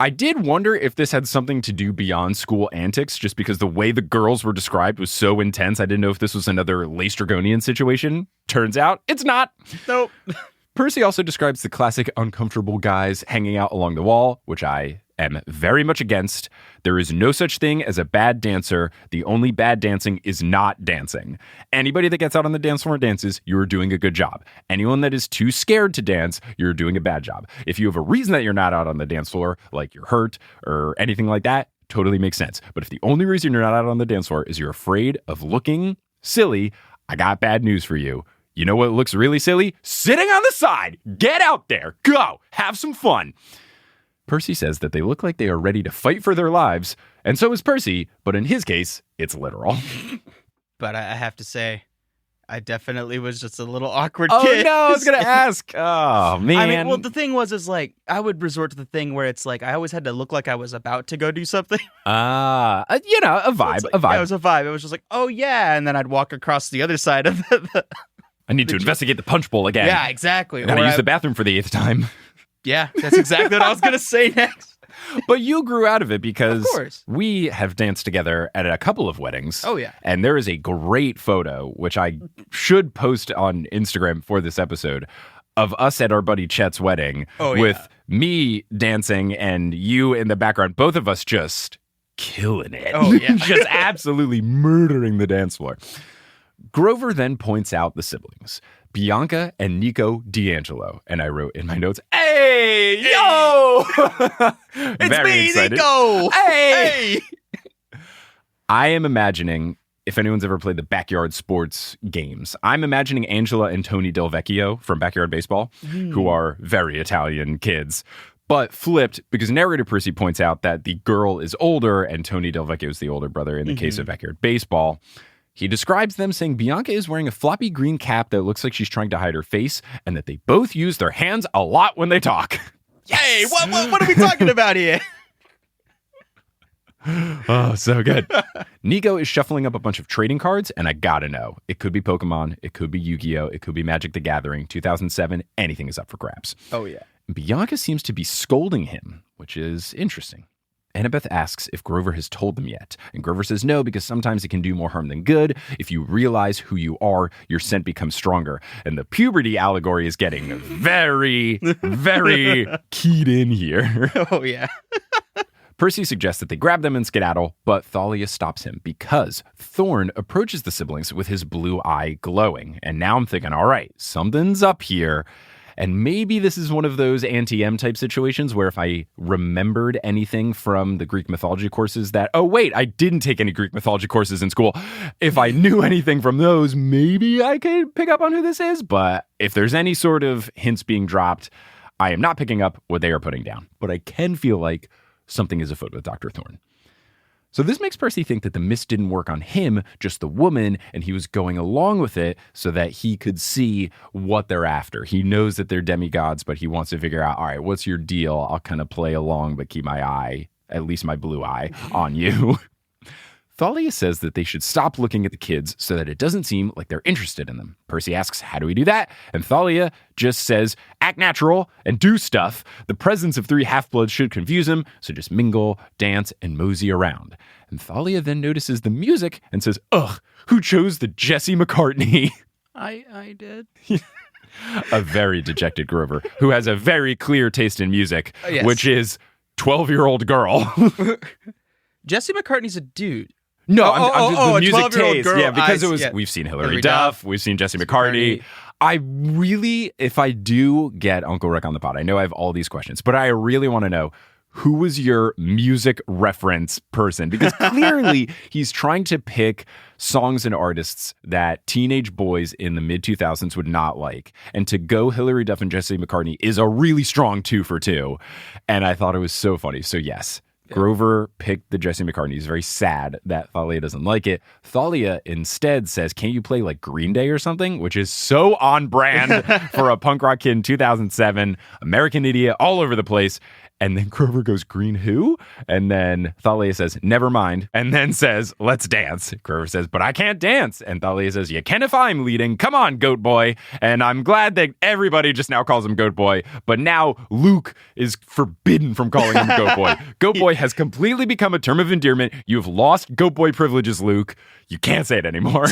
Speaker 1: I did wonder if this had something to do beyond school antics, just because the way the girls were described was so intense. I didn't know if this was another Laestrygonian situation. Turns out it's not.
Speaker 2: Nope.
Speaker 1: Percy also describes the classic uncomfortable guys hanging out along the wall, which I am very much against. There is no such thing as a bad dancer. The only bad dancing is not dancing. Anybody that gets out on the dance floor and dances, you're doing a good job. Anyone that is too scared to dance, you're doing a bad job. If you have a reason that you're not out on the dance floor, like you're hurt or anything like that, totally makes sense. But if the only reason you're not out on the dance floor is you're afraid of looking silly, I got bad news for you. You know what looks really silly? Sitting on the side. Get out there. Go. Have some fun. Percy says that they look like they are ready to fight for their lives, and so is Percy, but in his case, it's literal.
Speaker 2: But I have to say, I definitely was just a little awkward
Speaker 1: Oh
Speaker 2: kid.
Speaker 1: no, I was going to ask. Oh, man.
Speaker 2: I mean, well, the thing was like, I would resort to the thing where it's like, I always had to look like I was about to go do something.
Speaker 1: You know, a vibe,
Speaker 2: Like,
Speaker 1: a vibe.
Speaker 2: Yeah, it was a vibe. It was just like, oh yeah, and then I'd walk across the other side of the
Speaker 1: I need to investigate the punch bowl again.
Speaker 2: Yeah, exactly.
Speaker 1: I gotta use the bathroom for the 8th time.
Speaker 2: Yeah, that's exactly what I was going to say next.
Speaker 1: But you grew out of it because
Speaker 2: Of course.
Speaker 1: we have danced together at a couple of weddings.
Speaker 2: Oh, yeah.
Speaker 1: And there is a great photo, which I should post on Instagram for this episode, of us at our buddy Chet's wedding with me dancing and you in the background, both of us just killing it.
Speaker 2: Oh, yeah.
Speaker 1: Just absolutely murdering the dance floor. Grover then points out the siblings, Bianca and Nico D'Angelo. And I wrote in my notes, hey, yo!
Speaker 2: It's
Speaker 1: Very
Speaker 2: me,
Speaker 1: excited.
Speaker 2: Nico!
Speaker 1: Hey! I am imagining, if anyone's ever played the backyard sports games, I'm imagining Angela and Tony Del Vecchio from Backyard Baseball, who are very Italian kids. But flipped, because narrator Percy points out that the girl is older and Tony Del Vecchio is the older brother in the case of Backyard Baseball. He describes them saying Bianca is wearing a floppy green cap that looks like she's trying to hide her face and that they both use their hands a lot when they talk.
Speaker 2: Yes. Hey, what are we talking about here?
Speaker 1: Oh, so good. Nico is shuffling up a bunch of trading cards, and I gotta know. It could be Pokemon, it could be Yu-Gi-Oh!, it could be Magic the Gathering, 2007, anything is up for grabs.
Speaker 2: Oh, yeah.
Speaker 1: Bianca seems to be scolding him, which is interesting. Annabeth asks if Grover has told them yet, and Grover says no, because sometimes it can do more harm than good. If you realize who you are, your scent becomes stronger. And the puberty allegory is getting very, very keyed in here.
Speaker 2: Oh, yeah.
Speaker 1: Percy suggests that they grab them and skedaddle, but Thalia stops him because Thorn approaches the siblings with his blue eye glowing. And now I'm thinking, all right, something's up here. And maybe this is one of those anti-M type situations where if I remembered anything from the Greek mythology courses that, oh, wait, I didn't take any Greek mythology courses in school. If I knew anything from those, maybe I could pick up on who this is. But if there's any sort of hints being dropped, I am not picking up what they are putting down. But I can feel like something is afoot with Dr. Thorn. So this makes Percy think that the mist didn't work on him, just the woman, and he was going along with it so that he could see what they're after. He knows that they're demigods, but he wants to figure out, all right, what's your deal? I'll kind of play along, but keep my eye, at least my blue eye, on you. Thalia says that they should stop looking at the kids so that it doesn't seem like they're interested in them. Percy asks, how do we do that? And Thalia just says, act natural and do stuff. The presence of 3 half-bloods should confuse him, so just mingle, dance, and mosey around. And Thalia then notices the music and says, ugh, who chose the Jesse McCartney?
Speaker 2: I did.
Speaker 1: A very dejected Grover, who has a very clear taste in music,
Speaker 2: Yes.
Speaker 1: which is 12-year-old girl.
Speaker 2: Jesse McCartney's a dude.
Speaker 1: No,
Speaker 2: a
Speaker 1: the music
Speaker 2: 12-year-old
Speaker 1: taste.
Speaker 2: girl.
Speaker 1: Yeah, because it was.
Speaker 2: Yeah.
Speaker 1: We've seen Hilary
Speaker 2: Hilary
Speaker 1: Duff.
Speaker 2: Duff.
Speaker 1: We've seen Jesse McCartney. I really, if I do get Uncle Rick on the pod, I know I have all these questions, but I really want to know, who was your music reference person? Because clearly he's trying to pick songs and artists that teenage boys in the mid-2000s would not like. And to go Hilary Duff and Jesse McCartney is a really strong 2 for 2. And I thought it was so funny. So yes. Grover picked the Jesse McCartney. He's very sad that Thalia doesn't like it. Thalia instead says, can't you play like Green Day or something? Which is so on brand for a punk rock kid in 2007. American Idiot all over the place. And then Grover goes, green who? And then Thalia says, never mind. And then says, let's dance. Grover says, but I can't dance. And Thalia says, you can if I'm leading. Come on, Goat Boy. And I'm glad that everybody just now calls him Goat Boy. But now Luke is forbidden from calling him Goat Boy. Goat Boy has completely become a term of endearment. You've lost Goat Boy privileges, Luke. You can't say it anymore.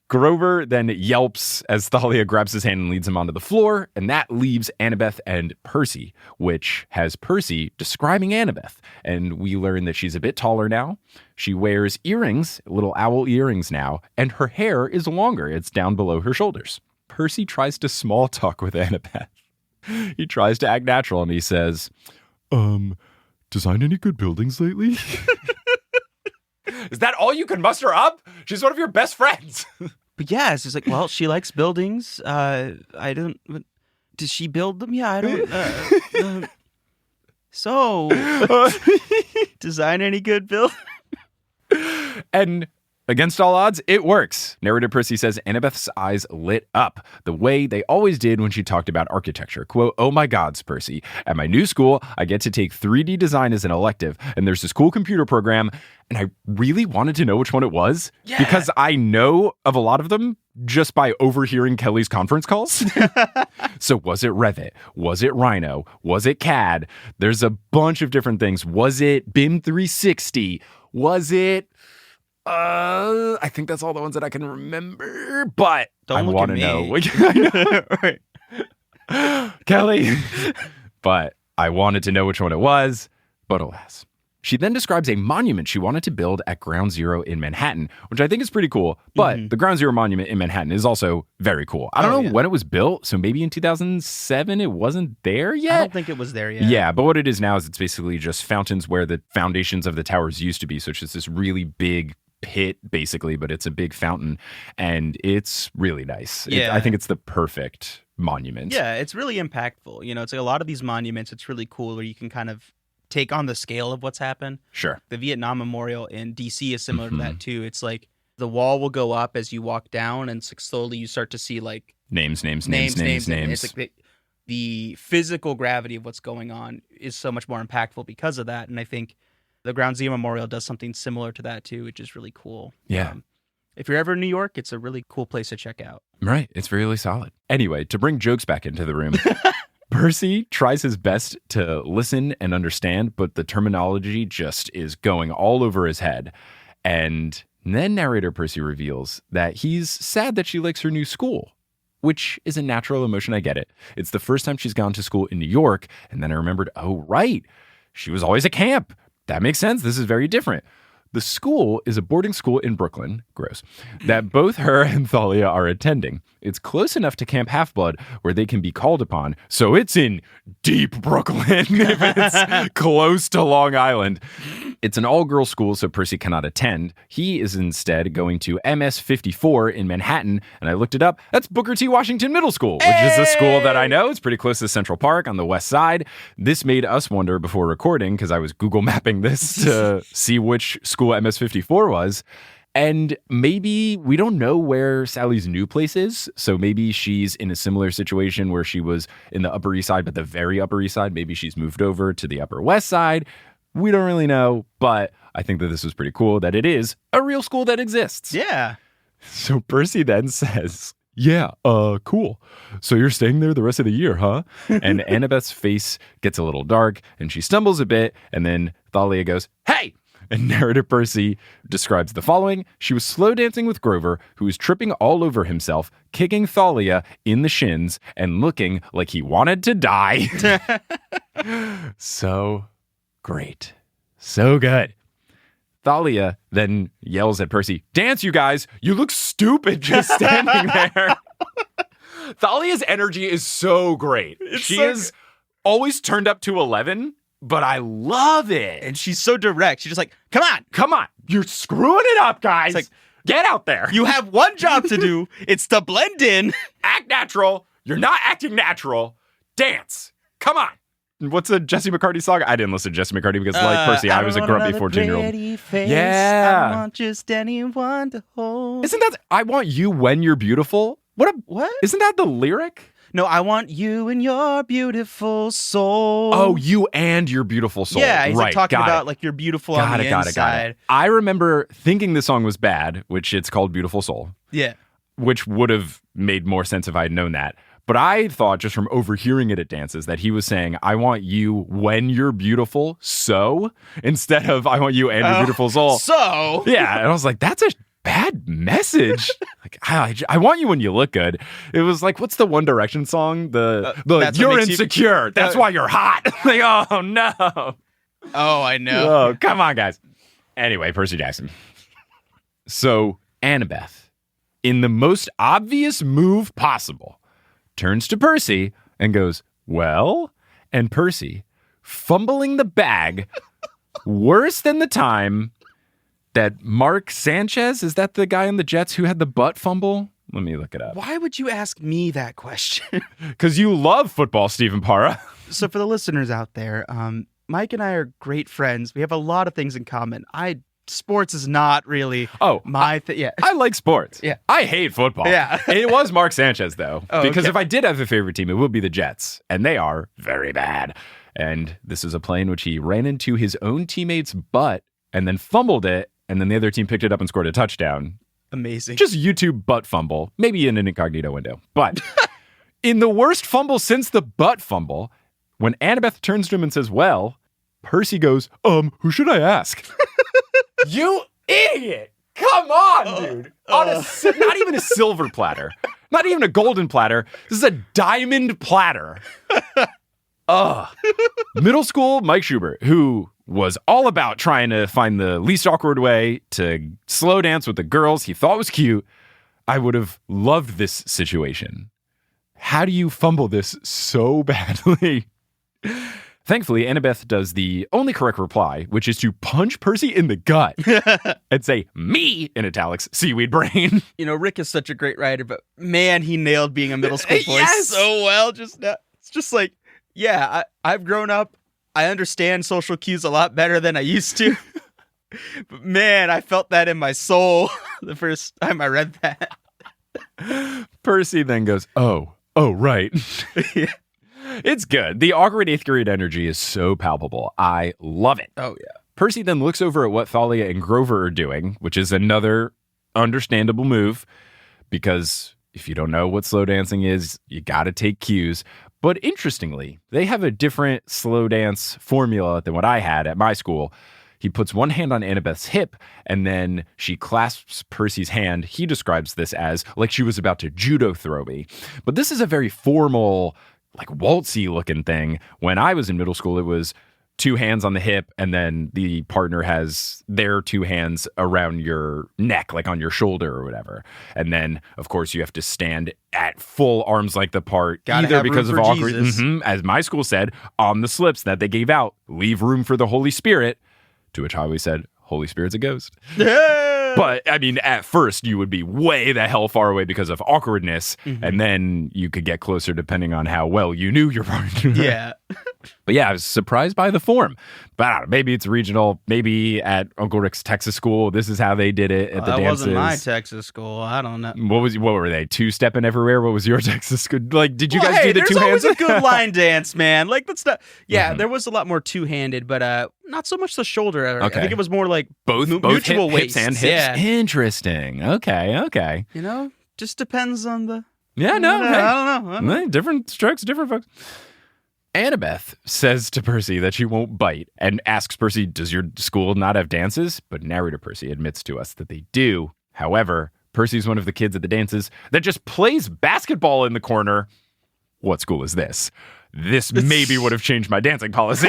Speaker 1: Grover then yelps as Thalia grabs his hand and leads him onto the floor, and that leaves Annabeth and Percy, which has Percy describing Annabeth. And we learn that she's a bit taller now. She wears earrings, little owl earrings now, and her hair is longer. It's down below her shoulders. Percy tries to small talk with Annabeth. He tries to act natural, and he says, designed any good buildings lately? Is that all you can muster up? She's one of your best friends.
Speaker 2: But yeah, it's just like, well, she likes buildings. I don't. Did she build them? Yeah, I don't. So, design any good build?
Speaker 1: And against all odds, it works. Narrator Percy says Annabeth's eyes lit up the way they always did when she talked about architecture. Quote, oh my gods, Percy. At my new school, I get to take 3D design as an elective, and there's this cool computer program, and I really wanted to know which one it was because I know of a lot of them just by overhearing Kelly's conference calls. So was it Revit? Was it Rhino? Was it CAD? There's a bunch of different things. Was it BIM 360? Was it... I think that's all the ones that I can remember, but
Speaker 2: Don't look
Speaker 1: want
Speaker 2: at
Speaker 1: to
Speaker 2: me.
Speaker 1: know. Right. Kelly. But I wanted to know which one it was, but alas. She then describes a monument she wanted to build at Ground Zero in Manhattan, which I think is pretty cool. But the Ground Zero monument in Manhattan is also very cool. I don't know when it was built, so maybe in 2007 it wasn't there yet.
Speaker 2: I don't think it was there yet.
Speaker 1: Yeah, but what it is now is it's basically just fountains where the foundations of the towers used to be. So it's just this really big pit, basically, but it's a big fountain, and it's really nice.
Speaker 2: Yeah.
Speaker 1: I think it's the perfect monument.
Speaker 2: Yeah, it's really impactful. You know, it's like a lot of these monuments, it's really cool where you can kind of take on the scale of what's happened.
Speaker 1: Sure.
Speaker 2: The Vietnam Memorial in DC is similar to that too. It's like the wall will go up as you walk down, and slowly you start to see like
Speaker 1: names.
Speaker 2: And it's like the physical gravity of what's going on is so much more impactful because of that. And I think the Ground Zero Memorial does something similar to that too, which is really cool.
Speaker 1: Yeah.
Speaker 2: If you're ever in New York, it's a really cool place to check out.
Speaker 1: Right. It's really solid. Anyway, to bring jokes back into the room, Percy tries his best to listen and understand, but the terminology just is going all over his head. And then narrator Percy reveals that he's sad that she likes her new school, which is a natural emotion. I get it. It's the first time she's gone to school in New York. And then I remembered, oh, right. She was always at camp. That makes sense. This is very different. The school is a boarding school in Brooklyn, gross, that both her and Thalia are attending. It's close enough to Camp Half-Blood where they can be called upon, so it's in deep Brooklyn if it's close to Long Island. It's an all-girls school, so Percy cannot attend. He is instead going to MS 54 in Manhattan, and I looked it up. That's Booker T. Washington Middle School, which is a school that I know. It's pretty close to Central Park on the west side. This made us wonder before recording, because I was Google mapping this to see which school MS 54 was. And maybe we don't know where Sally's new place is. So maybe she's in a similar situation where she was in the Upper East Side, but the very Upper East Side. Maybe she's moved over to the Upper West Side. We don't really know, but I think that this was pretty cool that it is a real school that exists.
Speaker 2: Yeah.
Speaker 1: So Percy then says, yeah, cool. So you're staying there the rest of the year, huh? And Annabeth's face gets a little dark and she stumbles a bit. And then Thalia goes, hey! And narrator Percy describes the following. She was slow dancing with Grover, who was tripping all over himself, kicking Thalia in the shins, and looking like he wanted to die. So great. So good. Thalia then yells at Percy, dance, you guys. You look stupid just standing there. Thalia's energy is so great. She is always turned up to 11. But I love it.
Speaker 2: And she's so direct. She's just like, come on.
Speaker 1: You're screwing it up, guys.
Speaker 2: It's like,
Speaker 1: get out there.
Speaker 2: You have one job to do. It's to blend in.
Speaker 1: Act natural. You're not acting natural. Dance. Come on. What's a Jesse McCartney song? I didn't listen to Jesse McCartney because, like Percy, I was a grumpy 14-year-old. Yeah.
Speaker 2: I want just anyone to hold.
Speaker 1: Isn't that I want you when you're beautiful? What? Isn't that the lyric?
Speaker 2: No, I want you and your beautiful soul.
Speaker 1: Oh, you and your beautiful soul.
Speaker 2: Yeah, he's
Speaker 1: right,
Speaker 2: like talking about like you're beautiful on the inside.
Speaker 1: Got it. I remember thinking the song was bad, which it's called Beautiful Soul.
Speaker 2: Yeah.
Speaker 1: Which would have made more sense if I had known that. But I thought just from overhearing it at dances that he was saying, I want you when you're beautiful, so, instead of I want you and your beautiful soul.
Speaker 2: So?
Speaker 1: Yeah, and I was like, that's a bad message. Like, I want you when you look good. It was like, what's the One Direction song? The you're insecure. That's why you're hot. Like, oh no.
Speaker 2: Oh, I know.
Speaker 1: Oh, come on, guys. Anyway, Percy Jackson. So Annabeth, in the most obvious move possible, turns to Percy and goes, well, and Percy, fumbling the bag worse than the time that Mark Sanchez, is that the guy in the Jets who had the butt fumble? Let me look it up.
Speaker 2: Why would you ask me that question?
Speaker 1: Because you love football, Stephen Parra.
Speaker 2: So for the listeners out there, Mike and I are great friends. We have a lot of things in common. Sports is not really my thing. Yeah.
Speaker 1: I like sports.
Speaker 2: Yeah.
Speaker 1: I hate football.
Speaker 2: Yeah.
Speaker 1: It was Mark Sanchez, though. Because
Speaker 2: okay.
Speaker 1: if I did have a favorite team, it would be the Jets. And they are very bad. And this is a play in which he ran into his own teammate's butt and then fumbled it. And then the other team picked it up and scored a touchdown.
Speaker 2: Amazing.
Speaker 1: Just YouTube butt fumble. Maybe in an incognito window. But in the worst fumble since the butt fumble, when Annabeth turns to him and says, well, Percy goes, who should I ask? You idiot! Come on, dude! Not even a silver platter. Not even a golden platter. This is a diamond platter. Middle school Mike Schubert, who was all about trying to find the least awkward way to slow dance with the girls he thought was cute. I would have loved this situation. How do you fumble this so badly? Thankfully, Annabeth does the only correct reply, which is to punch Percy in the gut and say, me, in italics, seaweed brain.
Speaker 2: You know, Rick is such a great writer, but man, he nailed being a middle school boy so well just now. It's just like, yeah, I've grown up. I understand social cues a lot better than I used to. But man, I felt that in my soul the first time I read that.
Speaker 1: Percy then goes, oh, right.
Speaker 2: Yeah.
Speaker 1: It's good. The awkward 8th grade energy is so palpable. I love it.
Speaker 2: Oh, yeah.
Speaker 1: Percy then looks over at what Thalia and Grover are doing, which is another understandable move, because if you don't know what slow dancing is, you got to take cues. But interestingly, they have a different slow dance formula than what I had at my school. He puts one hand on Annabeth's hip, and then she clasps Percy's hand. He describes this as like she was about to judo throw me. But this is a very formal, like waltzy looking thing. When I was in middle school, it was 2 hands on the hip, and then the partner has their 2 hands around your neck, like on your shoulder or whatever. And then, of course, you have to stand at full arm's length apart, either because of awkward, as my school said, on the slips that they gave out, leave room for the Holy Spirit, to which I always said, Holy Spirit's a ghost. But, I mean, at first, you would be way the hell far away because of awkwardness, and then you could get closer depending on how well you knew your partner.
Speaker 2: Yeah.
Speaker 1: But yeah, I was surprised by the form. But I don't know, maybe it's regional. Maybe at Uncle Rick's Texas school, this is how they did it at the dances.
Speaker 2: That wasn't my Texas school. I don't know.
Speaker 1: What were they? 2-stepping everywhere? What was your Texas school? Like, did you guys do the 2 hands?
Speaker 2: There's always a good line dance, man. Like, that's not. Yeah, there was a lot more 2-handed, but not so much the shoulder.
Speaker 1: Okay.
Speaker 2: I think it was more like
Speaker 1: both
Speaker 2: mutual
Speaker 1: hips and hips.
Speaker 2: Yeah.
Speaker 1: Interesting. Okay.
Speaker 2: You know, just depends on the.
Speaker 1: Yeah, no. Hey,
Speaker 2: I don't know.
Speaker 1: Different strokes, different folks. Annabeth says to Percy that she won't bite and asks Percy, does your school not have dances? But narrator Percy admits to us that they do. However, Percy's one of the kids at the dances that just plays basketball in the corner. What school is this? This maybe would have changed my dancing policy.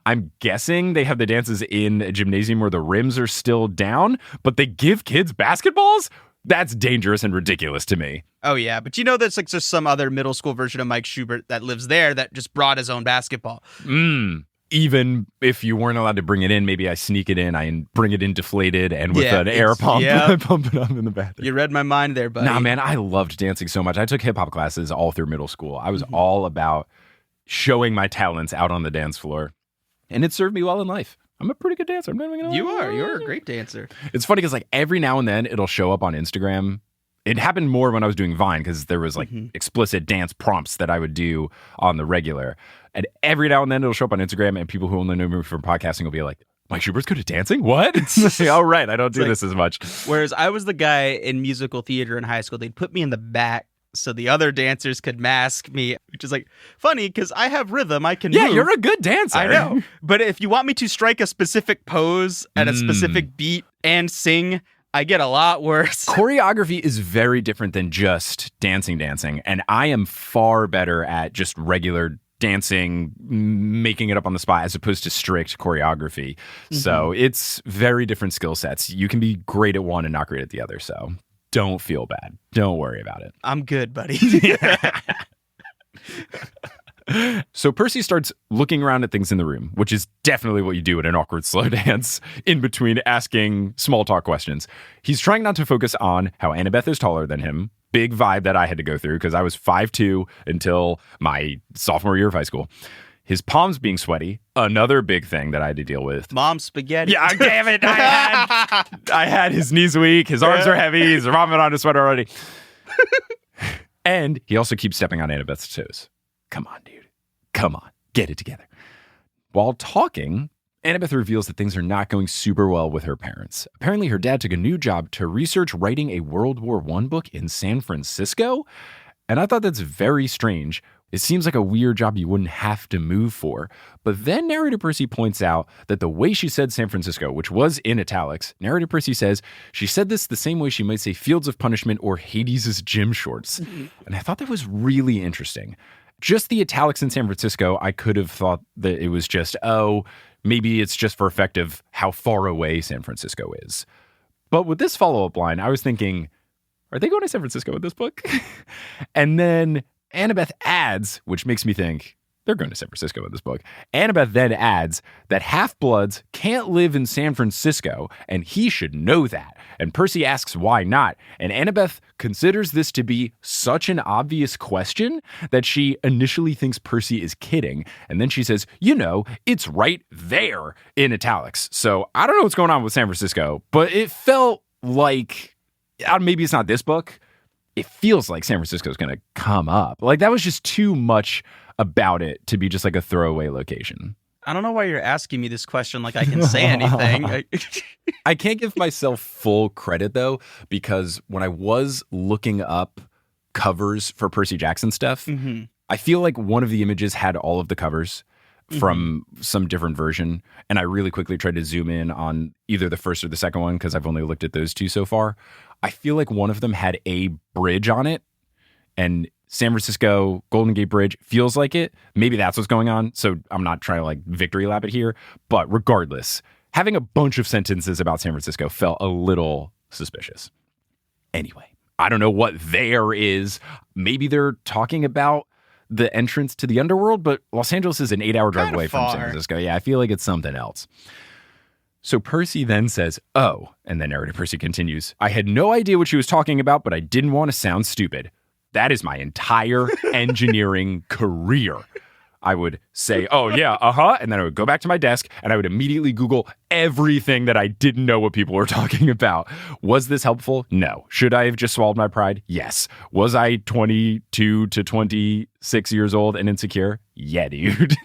Speaker 1: I'm guessing they have the dances in a gymnasium where the rims are still down, but they give kids basketballs? That's dangerous and ridiculous to me.
Speaker 2: Oh, yeah. But you know, there's like just some other middle school version of Mike Schubert that lives there that just brought his own basketball.
Speaker 1: Even if you weren't allowed to bring it in, maybe I sneak it in, I bring it in deflated and with an air pump, I pump it up in the bathroom.
Speaker 2: You read my mind there, buddy.
Speaker 1: Nah, man, I loved dancing so much. I took hip hop classes all through middle school. I was all about showing my talents out on the dance floor. And it served me well in life. I'm a pretty good dancer. I'm not even gonna lie.
Speaker 2: You're a great dancer.
Speaker 1: It's funny because like every now and then it'll show up on Instagram. It happened more when I was doing Vine because there was like explicit dance prompts that I would do on the regular. And every now and then it'll show up on Instagram and people who only know me from podcasting will be like, Mike Schubert's good at dancing? What? Oh, right. I don't do this as much.
Speaker 2: Whereas I was the guy in musical theater in high school. They'd put me in the back so the other dancers could mask me, which is like funny because I have rhythm. I can move.
Speaker 1: You're a good dancer.
Speaker 2: I know. But if you want me to strike a specific pose at a specific beat and sing, I get a lot worse.
Speaker 1: Choreography is very different than just dancing. And I am far better at just regular dancing, making it up on the spot as opposed to strict choreography. So it's very different skill sets. You can be great at one and not great at the other. So don't feel bad. Don't worry about it.
Speaker 2: I'm good, buddy.
Speaker 1: So Percy starts looking around at things in the room, which is definitely what you do at an awkward slow dance in between asking small talk questions. He's trying not to focus on how Annabeth is taller than him. Big vibe that I had to go through because I was 5'2" until my sophomore year of high school. His palms being sweaty, another big thing that I had to deal with.
Speaker 2: Mom spaghetti.
Speaker 1: Yeah, damn it. I had his knees weak, his arms are heavy, he's vomiting on his sweater already. And he also keeps stepping on Annabeth's toes. Come on, dude. Come on. Get it together. While talking, Annabeth reveals that things are not going super well with her parents. Apparently, her dad took a new job to research writing a World War I book in San Francisco. And I thought that's very strange. It seems like a weird job you wouldn't have to move for. But then narrator Percy points out that the way she said San Francisco, which was in italics, narrator Percy says she said this the same way she might say Fields of Punishment or Hades' gym shorts. And I thought that was really interesting. Just the italics in San Francisco, I could have thought that it was just, maybe it's just for effect of how far away San Francisco is. But with this follow-up line, I was thinking, are they going to San Francisco with this book? And then Annabeth adds, which makes me think, they're going to San Francisco with this book. Annabeth then adds that half-bloods can't live in San Francisco, and he should know that. And Percy asks why not. And Annabeth considers this to be such an obvious question that she initially thinks Percy is kidding. And then she says, it's right there in italics. So I don't know what's going on with San Francisco, but it felt like, maybe it's not this book. It feels like San Francisco is going to come up. Like that was just too much about it to be just like a throwaway location.
Speaker 2: I don't know why you're asking me this question like I can say anything.
Speaker 1: I can't give myself full credit though, because when I was looking up covers for Percy Jackson stuff, I feel like one of the images had all of the covers from some different version. And I really quickly tried to zoom in on either the first or the second one because I've only looked at those two so far. I feel like one of them had a bridge on it, and San Francisco Golden Gate Bridge feels like it. Maybe that's what's going on. So I'm not trying to like victory lap it here. But regardless, having a bunch of sentences about San Francisco felt a little suspicious. Anyway, I don't know what there is. Maybe they're talking about the entrance to the underworld, but Los Angeles is an 8-hour drive away from San Francisco. Yeah, I feel like it's something else. So Percy then says, and then narrator Percy continues, I had no idea what she was talking about, but I didn't want to sound stupid. That is my entire engineering career. I would say, and then I would go back to my desk and I would immediately Google everything that I didn't know what people were talking about. Was this helpful? No. Should I have just swallowed my pride? Yes. Was I 22 to 26 years old and insecure? Yeah, dude.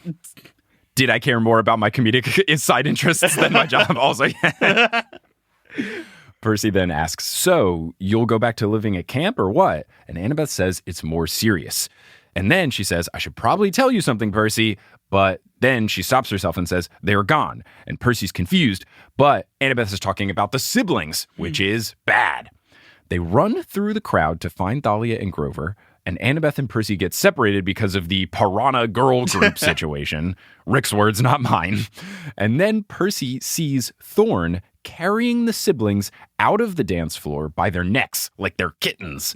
Speaker 1: Did I care more about my comedic side interests than my job? Also, yeah. Percy then asks, so you'll go back to living at camp or what? And Annabeth says it's more serious. And then she says, I should probably tell you something, Percy. But then she stops herself and says, they're gone. And Percy's confused, but Annabeth is talking about the siblings, which is bad. They run through the crowd to find Thalia and Grover, and Annabeth and Percy get separated because of the piranha girl group situation. Rick's words, not mine. And then Percy sees Thorn carrying the siblings out of the dance floor by their necks like they're kittens.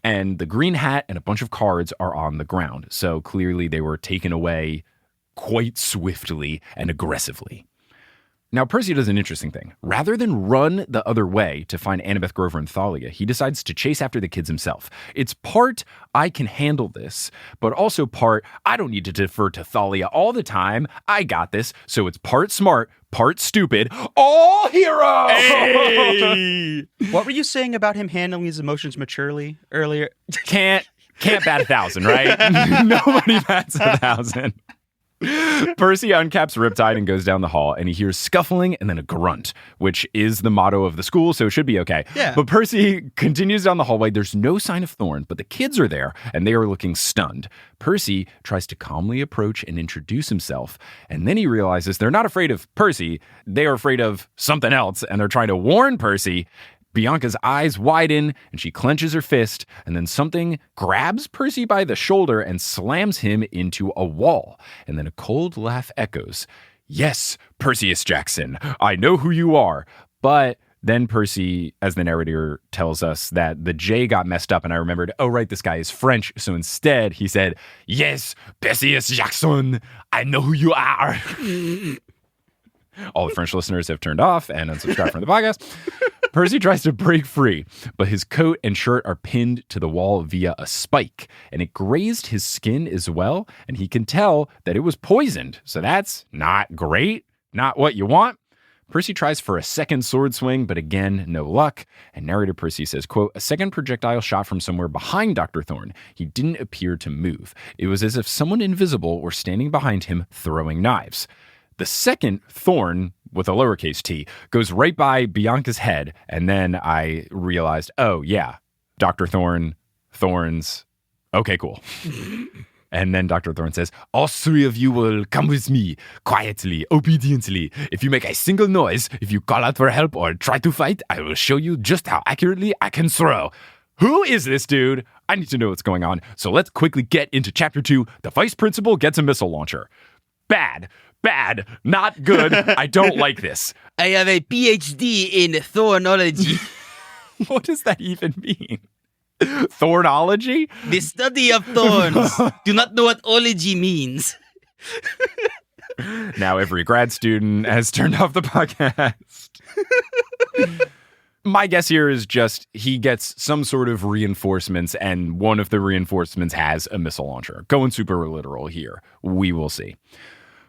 Speaker 1: And the green hat and a bunch of cards are on the ground. So clearly they were taken away quite swiftly and aggressively. Now, Percy does an interesting thing. Rather than run the other way to find Annabeth, Grover, and Thalia, he decides to chase after the kids himself. It's part, I can handle this, but also part, I don't need to defer to Thalia all the time. I got this. So it's part smart, part stupid, all hero!
Speaker 2: Hey! What were you saying about him handling his emotions maturely earlier?
Speaker 1: Can't bat 1,000, right? Nobody bats 1,000. Percy uncaps Riptide and goes down the hall, and he hears scuffling and then a grunt, which is the motto of the school, so it should be okay.
Speaker 2: Yeah.
Speaker 1: But Percy continues down the hallway. There's no sign of Thorn, but the kids are there, and they are looking stunned. Percy tries to calmly approach and introduce himself, and then he realizes they're not afraid of Percy. They are afraid of something else, and they're trying to warn Percy. Bianca's eyes widen and she clenches her fist, and then something grabs Percy by the shoulder and slams him into a wall. And then a cold laugh echoes. Yes, Perseus Jackson, I know who you are. But then Percy, as the narrator tells us, that the J got messed up, and I remembered, oh, right, this guy is French. So instead he said, yes, Perseus Jackson, I know who you are. All the French listeners have turned off and unsubscribed from the podcast. Percy tries to break free, but his coat and shirt are pinned to the wall via a spike, and it grazed his skin as well, and he can tell that it was poisoned. So that's not great, not what you want. Percy tries for a second sword swing, but again, no luck. And narrator Percy says, quote, a second projectile shot from somewhere behind Dr. Thorne. He didn't appear to move. It was as if someone invisible were standing behind him throwing knives. The second Thorn, with a lowercase t, goes right by Bianca's head, and then I realized, oh, yeah, Dr. Thorne, Thorns, okay, cool. And then Dr. Thorne says, all three of you will come with me, quietly, obediently. If you make a single noise, if you call out for help or try to fight, I will show you just how accurately I can throw. Who is this dude? I need to know what's going on. So let's quickly get into chapter 2. The vice principal gets a missile launcher. Bad, not good. I don't like this.
Speaker 2: I have a PhD in thornology.
Speaker 1: What does that even mean? Thornology?
Speaker 2: The study of thorns. Do not know what ology means.
Speaker 1: Now every grad student has turned off the podcast. My guess here is just he gets some sort of reinforcements, and one of the reinforcements has a missile launcher. Going super literal here. We will see.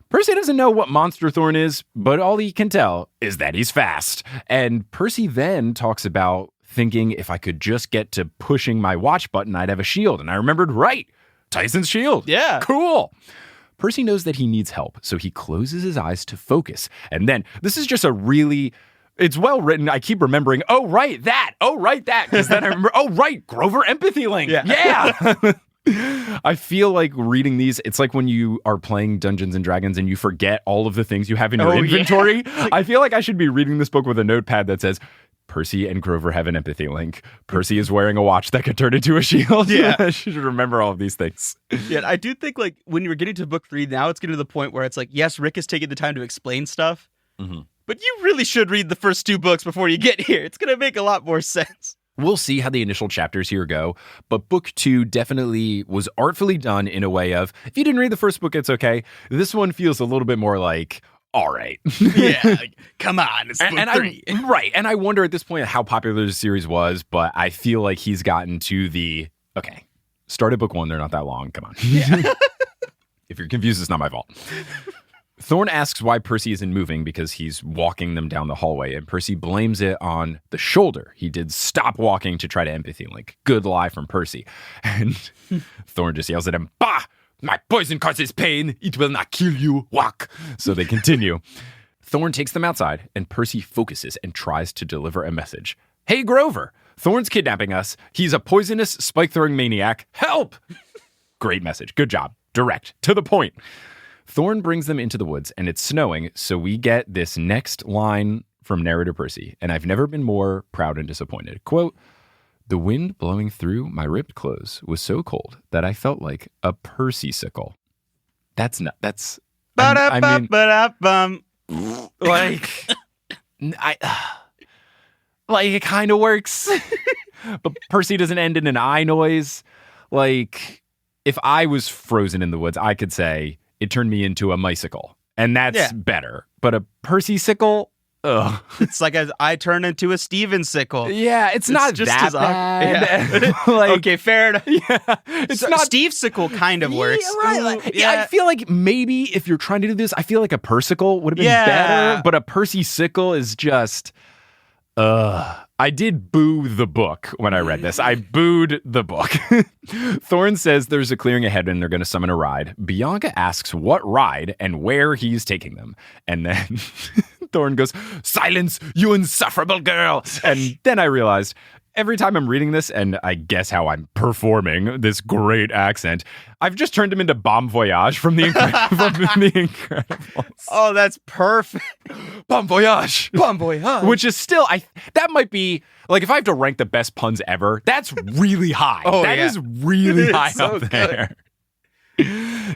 Speaker 1: Percy doesn't know what Monster Thorn is, but all he can tell is that he's fast. And Percy then talks about thinking if I could just get to pushing my watch button, I'd have a shield. And I remembered, right, Tyson's shield.
Speaker 2: Yeah.
Speaker 1: Cool. Percy knows that he needs help, so he closes his eyes to focus. And then, this is just it's well written. I keep remembering, oh, right, that. Because then I remember, oh, right, Grover Empathy Link. Yeah. I feel like reading these, it's like when you are playing Dungeons and Dragons and you forget all of the things you have in your inventory. Yeah. I feel like I should be reading this book with a notepad that says, Percy and Grover have an empathy link. Percy is wearing a watch that could turn into a shield. Yeah. I should remember all of these things.
Speaker 2: Yeah, I do think like when you're getting to book 3, now it's getting to the point where it's like, yes, Rick is taking the time to explain stuff, but you really should read the first 2 books before you get here. It's going to make a lot more sense.
Speaker 1: We'll see how the initial chapters here go, but book 2 definitely was artfully done in a way of, if you didn't read the first book, it's okay. This one feels a little bit more like, all right.
Speaker 2: Yeah, like, come on, it's book 3.
Speaker 1: Right, and I wonder at this point how popular the series was, but I feel like he's gotten to the, okay, started book 1, they're not that long, come on. Yeah. If you're confused, it's not my fault. Thorn asks why Percy isn't moving because he's walking them down the hallway, and Percy blames it on the shoulder. He did stop walking to try to empathy link. Good lie from Percy. And Thorn just yells at him, Bah! My poison causes pain. It will not kill you. Walk. So they continue. Thorn takes them outside, and Percy focuses and tries to deliver a message. Hey, Grover! Thorn's kidnapping us. He's a poisonous, spike-throwing maniac. Help! Great message. Good job. Direct. To the point. Thorn brings them into the woods, and it's snowing, so we get this next line from narrator Percy, and I've never been more proud and disappointed. Quote, the wind blowing through my ripped clothes was so cold that I felt like a Percy-sicle. That's not, that's, I mean, like, it kind of works, but Percy doesn't end in an I noise. Like, if I was frozen in the woods, I could say, it turned me into a mycicle, and that's better. But a Percy-sicle, ugh.
Speaker 2: It's like I turn into a Steven-sicle.
Speaker 1: Yeah, it's not just that bad.
Speaker 2: Yeah. Like, okay, fair enough.
Speaker 1: Yeah, it's not
Speaker 2: Steve-sicle kind of works.
Speaker 1: Yeah, right. I feel like maybe if you're trying to do this, I feel like a Persicle would have been better, but a Percy-sicle is just, I did boo the book when I read this. I booed the book. Thorn says there's a clearing ahead and they're going to summon a ride. Bianca asks what ride and where he's taking them. And then Thorn goes, silence, you insufferable girl. And then I realized every time I'm reading this, and I guess how I'm performing this great accent, I've just turned him into Bon Voyage from the Incredibles.
Speaker 2: Oh, that's perfect.
Speaker 1: Bon Voyage.
Speaker 2: Bon Voyage.
Speaker 1: Which is still, that might be, like, if I have to rank the best puns ever, that's really high. That is really high up there.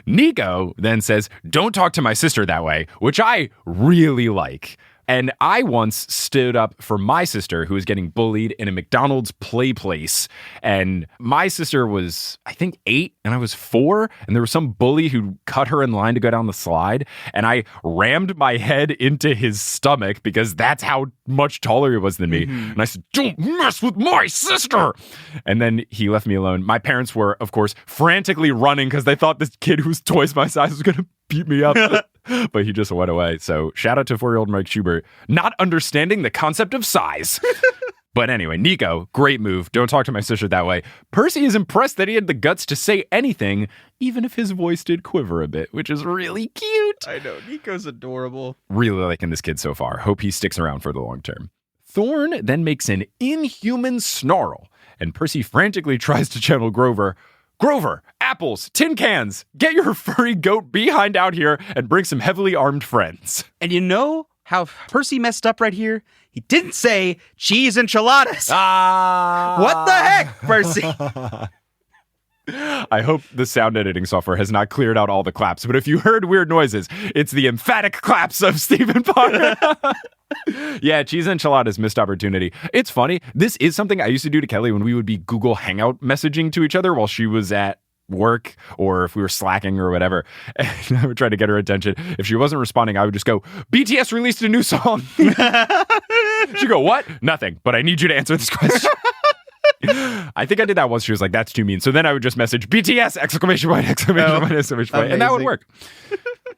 Speaker 1: Nico then says, don't talk to my sister that way, which I really like. And I once stood up for my sister who was getting bullied in a McDonald's play place. And my sister was, I think, 8 and I was 4. And there was some bully who cut her in line to go down the slide. And I rammed my head into his stomach because that's how much taller he was than me. And I said, don't mess with my sister. And then he left me alone. My parents were, of course, frantically running because they thought this kid who was twice my size was going to beat me up. But he just went away. So shout out to 4-year-old Mike Schubert, not understanding the concept of size. But anyway, Nico, great move. Don't talk to my sister that way. Percy is impressed that he had the guts to say anything, even if his voice did quiver a bit, which is really cute.
Speaker 2: I know. Nico's adorable.
Speaker 1: Really liking this kid so far. Hope he sticks around for the long term. Thorn then makes an inhuman snarl, and Percy frantically tries to channel Grover. Grover, apples, tin cans, get your furry goat behind out here and bring some heavily armed friends.
Speaker 2: And you know how Percy messed up right here? He didn't say cheese enchiladas. What the heck, Percy?
Speaker 1: I hope the sound editing software has not cleared out all the claps, but if you heard weird noises, it's the emphatic claps of Stephen Parra. Yeah, cheese enchiladas, missed opportunity. It's funny. This is something I used to do to Kelly when we would be Google Hangout messaging to each other while she was at work or if we were slacking or whatever. And I would try to get her attention. If she wasn't responding, I would just go, BTS released a new song. She'd go, what? Nothing, but I need you to answer this question. I think I did that once. She was like, that's too mean. So then I would just message BTS, exclamation point, exclamation point, exclamation point. And that would work.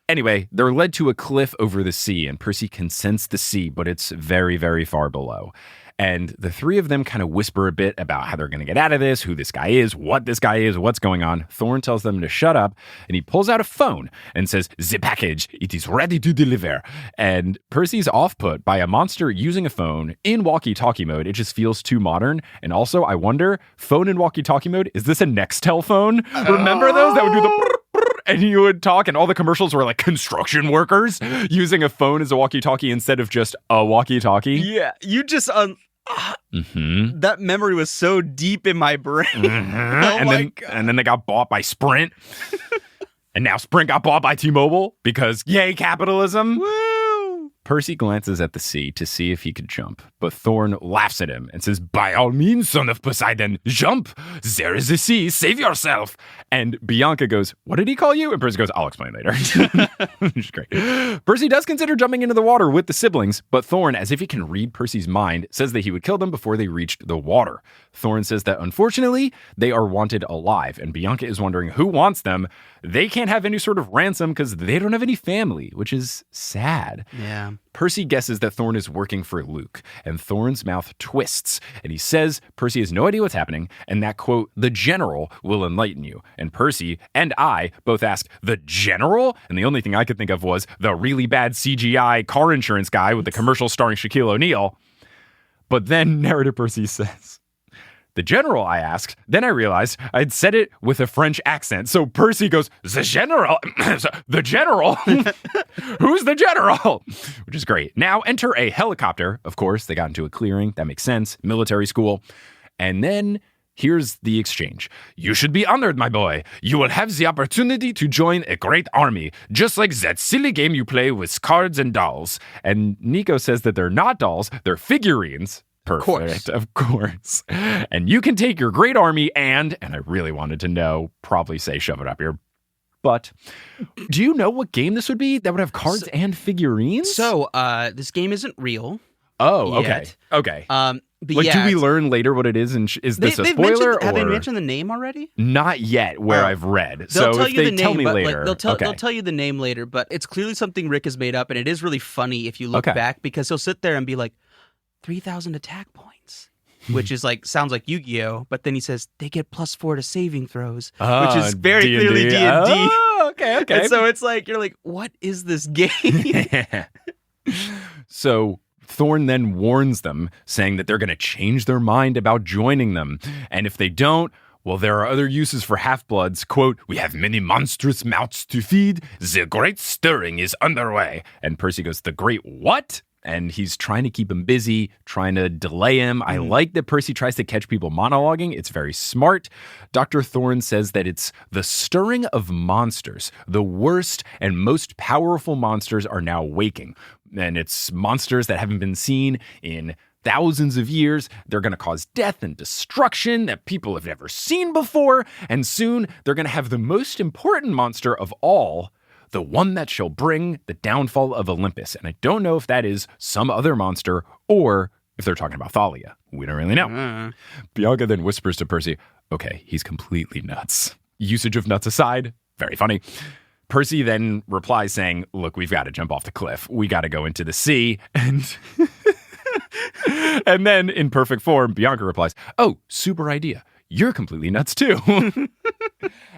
Speaker 1: Anyway, they're led to a cliff over the sea, and Percy can sense the sea, but it's very, very far below. And the three of them kind of whisper a bit about how they're going to get out of this, who this guy is, what's going on. Thorn tells them to shut up, and he pulls out a phone and says, the package, it is ready to deliver. And Percy's off-put by a monster using a phone in walkie-talkie mode. It just feels too modern. And also, I wonder, phone in walkie-talkie mode, is this a Nextel phone? Remember those that would do the... And you would talk, and all the commercials were like construction workers using a phone as a walkie-talkie instead of just a walkie-talkie.
Speaker 2: Yeah, you just that memory was so deep in my brain. God.
Speaker 1: And then they got bought by Sprint. And now Sprint got bought by T-Mobile because yay, capitalism.
Speaker 2: Woo!
Speaker 1: Percy glances at the sea to see if he could jump, but Thorn laughs at him and says, by all means, son of Poseidon, jump. There is the sea. Save yourself. And Bianca goes, what did he call you? And Percy goes, I'll explain later. Which is great. Percy does consider jumping into the water with the siblings, but Thorn, as if he can read Percy's mind, says that he would kill them before they reached the water. Thorn says that unfortunately, they are wanted alive, and Bianca is wondering who wants them. They can't have any sort of ransom because they don't have any family, which is sad.
Speaker 2: Yeah.
Speaker 1: Percy guesses that Thorn is working for Luke, and Thorn's mouth twists, and he says Percy has no idea what's happening, and that, quote, the general will enlighten you. And Percy and I both ask, the general? And the only thing I could think of was the really bad CGI car insurance guy with the commercial starring Shaquille O'Neal. But then narrator Percy says, the general, I asked. Then I realized I'd said it with a French accent. So Percy goes, the general? The general? Who's the general? Which is great. Now enter a helicopter. Of course, they got into a clearing. That makes sense. Military school. And then here's the exchange. You should be honored, my boy. You will have the opportunity to join a great army, just like that silly game you play with cards and dolls. And Nico says that they're not dolls, they're figurines. Perfect, of course. And you can take your great army and I really wanted to know, probably say shove it up your butt. Do you know what game this would be that would have cards and figurines?
Speaker 2: So, this game isn't real.
Speaker 1: Oh, okay.
Speaker 2: Yet.
Speaker 1: Okay.
Speaker 2: But
Speaker 1: like,
Speaker 2: yeah,
Speaker 1: do we learn later what it is? And is this a spoiler?
Speaker 2: Have they mentioned the name already?
Speaker 1: Not yet, where I've read. So
Speaker 2: tell
Speaker 1: if
Speaker 2: you
Speaker 1: they
Speaker 2: the name,
Speaker 1: tell me
Speaker 2: but
Speaker 1: later.
Speaker 2: Like, they'll tell you the name later, but it's clearly something Rick has made up, and it is really funny if you look back, because he'll sit there and be like, 3,000 attack points. Which is like, sounds like Yu-Gi-Oh! But then he says, they get +4 to saving throws, which is very
Speaker 1: D&D.
Speaker 2: clearly D&D.
Speaker 1: Oh, okay.
Speaker 2: And so it's like, you're like, what is this game?
Speaker 1: So Thorn then warns them, saying that they're going to change their mind about joining them. And if they don't, well, there are other uses for half-bloods. Quote, we have many monstrous mouths to feed. The great stirring is underway. And Percy goes, the great what? And he's trying to keep him busy, trying to delay him. I like that Percy tries to catch people monologuing. It's very smart. Dr. Thorne says that it's the stirring of monsters. The worst and most powerful monsters are now waking. And it's monsters that haven't been seen in thousands of years. They're going to cause death and destruction that people have never seen before. And soon they're going to have the most important monster of all, the one that shall bring the downfall of Olympus. And I don't know if that is some other monster or if they're talking about Thalia. We don't really know. Bianca then whispers to Percy, okay, he's completely nuts. Usage of nuts aside, very funny. Percy then replies saying, look, we've got to jump off the cliff. We got to go into the sea. And and then in perfect form, Bianca replies, oh, super idea. You're completely nuts too.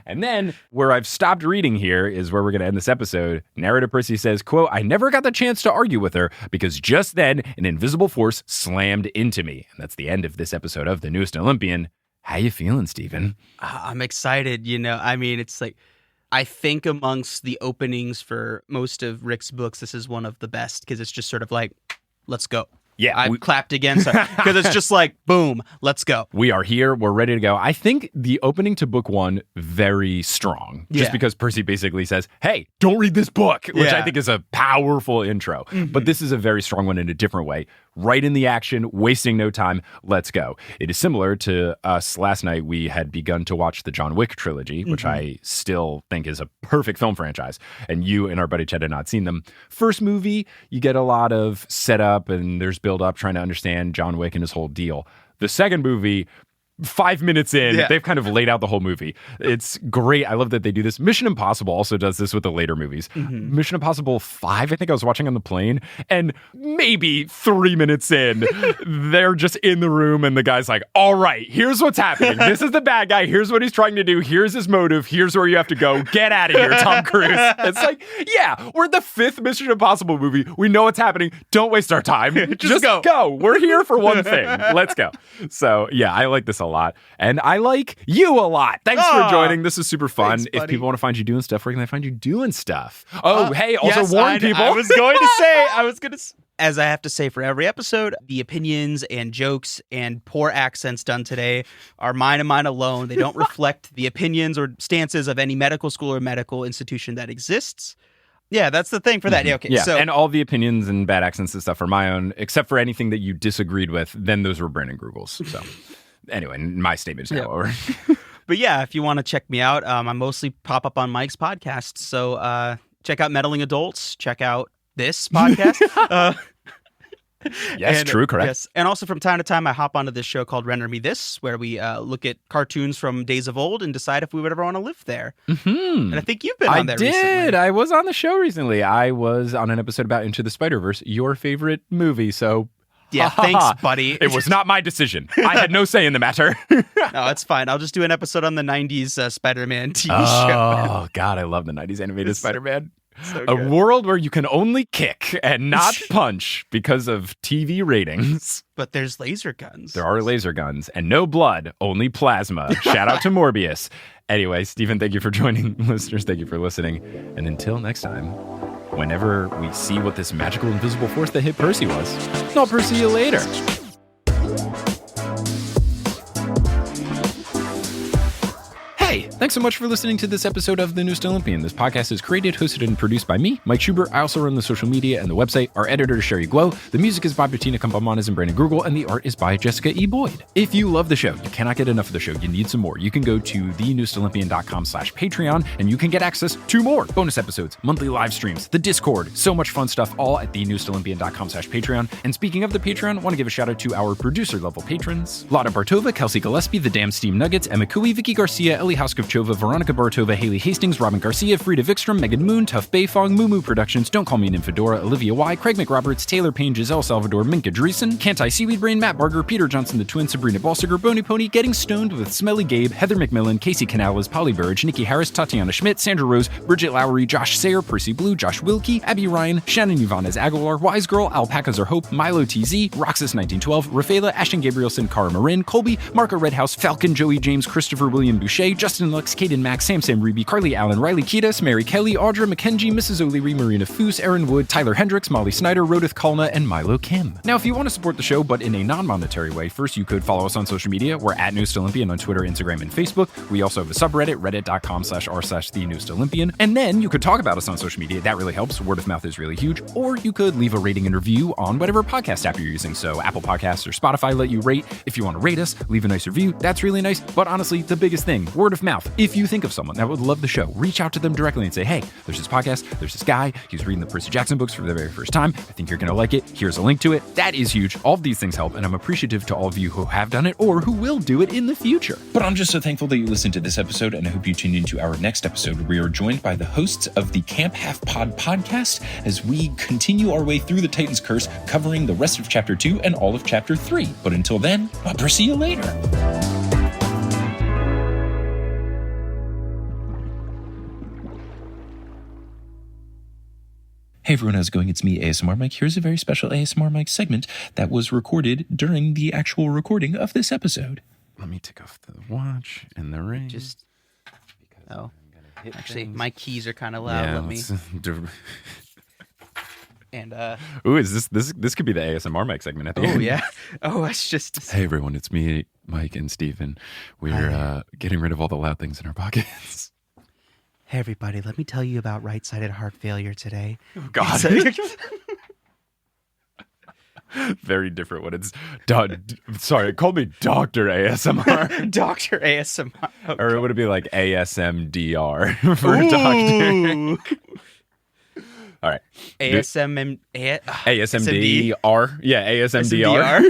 Speaker 1: And then where I've stopped reading here is where we're going to end this episode. Narrator Percy says, quote, I never got the chance to argue with her because just then an invisible force slammed into me. And that's the end of this episode of The Newest Olympian. How you feeling, Stephen?
Speaker 2: I'm excited. I mean, it's like, I think amongst the openings for most of Rick's books, this is one of the best because it's just sort of like, let's go.
Speaker 1: Yeah,
Speaker 2: I clapped again because it's just like, boom, let's go.
Speaker 1: We are here. We're ready to go. I think the opening to book one, very strong. Just because Percy basically says, hey, don't read this book, which I think is a powerful intro. But this is a very strong one in a different way. Right in the action, wasting no time. Let's go. It is similar to us last night. We had begun to watch the John Wick trilogy, which I still think is a perfect film franchise. And you and our buddy Chet had not seen them. First movie, you get a lot of setup and there's build up trying to understand John Wick and his whole deal. The second movie, 5 minutes in, they've kind of laid out the whole movie. It's great. I love that they do this. Mission Impossible also does this with the later movies. Mission Impossible 5, I think I was watching on the plane, and maybe 3 minutes in, they're just in the room, and the guy's like, all right, here's what's happening. This is the bad guy. Here's what he's trying to do. Here's his motive. Here's where you have to go. Get out of here, Tom Cruise. It's like, yeah, we're the 5th Mission Impossible movie. We know what's happening. Don't waste our time. Just go. We're here for one thing. Let's go. So, yeah, I like this a lot. And I like you a lot. Thanks for joining. This is super fun.
Speaker 2: Thanks,
Speaker 1: if people want to find you doing stuff, where can they find you doing stuff? Hey, also warn people.
Speaker 2: I was going to say, as I have to say for every episode, the opinions and jokes and poor accents done today are mine and mine alone. They don't reflect the opinions or stances of any medical school or medical institution that exists. Yeah, that's the thing for that. Okay,
Speaker 1: yeah,
Speaker 2: so,
Speaker 1: and all the opinions and bad accents and stuff are my own, except for anything that you disagreed with. Then those were Brandon Grugel's. So anyway, my statement is now over.
Speaker 2: But yeah, if you want to check me out, I mostly pop up on Mike's podcast. So check out Meddling Adults. Check out this podcast.
Speaker 1: Yes, true, correct.
Speaker 2: Yes, and also from time to time, I hop onto this show called Render Me This, where we look at cartoons from days of old and decide if we would ever want to live there. And I think you've been on there recently.
Speaker 1: I did. I was on the show recently. I was on an episode about Into the Spider-Verse, your favorite movie, so...
Speaker 2: Yeah, thanks, buddy.
Speaker 1: It was not my decision. I had no say in the matter.
Speaker 2: No, it's fine. I'll just do an episode on the 90s Spider-Man TV show.
Speaker 1: Oh, God, I love the 90s animated Spider-Man.
Speaker 2: So
Speaker 1: a world where you can only kick and not punch because of TV ratings.
Speaker 2: But there's laser guns.
Speaker 1: There are laser guns and no blood, only plasma. Shout out to Morbius. Anyway, Stephen, thank you for joining. Listeners, thank you for listening. And until next time, whenever we see what this magical invisible force that hit Percy was, I'll Percy you later. Hey, thanks so much for listening to this episode of The Newest Olympian. This podcast is created, hosted, and produced by me, Mike Schubert. I also run the social media and the website. Our editor is Sherry Guo. The music is by Bettina Campamanes and Brandon Grugel, and the art is by Jessica E. Boyd. If you love the show, you cannot get enough of the show, you need some more, you can go to thenewestolympian.com/Patreon, and you can get access to more bonus episodes, monthly live streams, the Discord, so much fun stuff, all at thenewestolympian.com/Patreon. And speaking of the Patreon, I want to give a shout out to our producer level patrons: Lada Bartova, Kelsey Gillespie, The Damn Steam Nuggets, Emma Cooey, Vicky Garcia, Ellie Housekovchova, Veronica Bartova, Haley Hastings, Robin Garcia, Frida Vikstrom, Megan Moon, Tough Bayfong, Moo Productions, Don't Call Me Nymphadora, Olivia Y, Craig McRoberts, Taylor Payne, Giselle Salvador, Minka Dreesen, Can't-I Seaweed Brain, Matt Barger, Peter Johnson the Twin, Sabrina Balsiger, Boney Pony, Getting Stoned with Smelly Gabe, Heather McMillan, Casey Canales, Polly Burridge, Nikki Harris, Tatiana Schmidt, Sandra Rose, Bridget Lowry, Josh Sayer, Percy Blue, Josh Wilkie, Abby Ryan, Shannon Ivanez Aguilar, Wise Girl, Alpacas Are Hope, Milo TZ, Roxas 1912, Rafaela, Ashton Gabrielson, Cara Marin, Colby, Marco Redhouse, Falcon, Joey James, Christopher William Boucher, Justin Lux, Caden Max, Sam Ruby, Carly Allen, Riley Kiedis, Mary Kelly, Audra McKenzie, Mrs. O'Leary, Marina Foose, Aaron Wood, Tyler Hendricks, Molly Snyder, Rodith Kalna, and Milo Kim. Now, if you want to support the show, but in a non-monetary way, first you could follow us on social media. We're at Newest Olympian on Twitter, Instagram, and Facebook. We also have a subreddit, reddit.com/r/thenewest And then you could talk about us on social media. That really helps. Word of mouth is really huge. Or you could leave a rating and review on whatever podcast app you're using. So Apple Podcasts or Spotify let you rate. If you want to rate us, leave a nice review. That's really nice. But honestly, the biggest thing, word of mouth. If you think of someone that would love the show, reach out to them directly and say, hey, there's this podcast, there's this guy, he's reading the Percy Jackson books for the very first time. I think you're going to like it. Here's a link to it. That is huge. All of these things help, and I'm appreciative to all of you who have done it or who will do it in the future.
Speaker 3: But I'm just so thankful that you listened to this episode, and I hope you tune into our next episode, where we are joined by the hosts of the Camp Half Pod podcast as we continue our way through the Titan's Curse, covering the rest of Chapter 2 and all of Chapter 3. But until then, I'll see you later. Hey everyone, how's it going? It's me, ASMR Mike. Here's a very special ASMR Mike segment that was recorded during the actual recording of this episode.
Speaker 1: Let me take off the watch and the ring.
Speaker 2: Actually, my keys are kind of loud.
Speaker 1: Yeah,
Speaker 2: Let me. And
Speaker 1: Ooh, is this could be the ASMR mic segment at the end.
Speaker 2: oh yeah, oh it's just
Speaker 1: Hey everyone, it's me, Mike, and Stephen. We're getting rid of all the loud things in our pockets.
Speaker 2: hey everybody, let me tell you about right-sided heart failure today.
Speaker 1: Oh, God. Very different when it's sorry, call me Dr. ASMR.
Speaker 2: Dr. ASMR.
Speaker 1: Or would it be like ASMDR for doctor? All right. ASMDR. Yeah, ASMDR.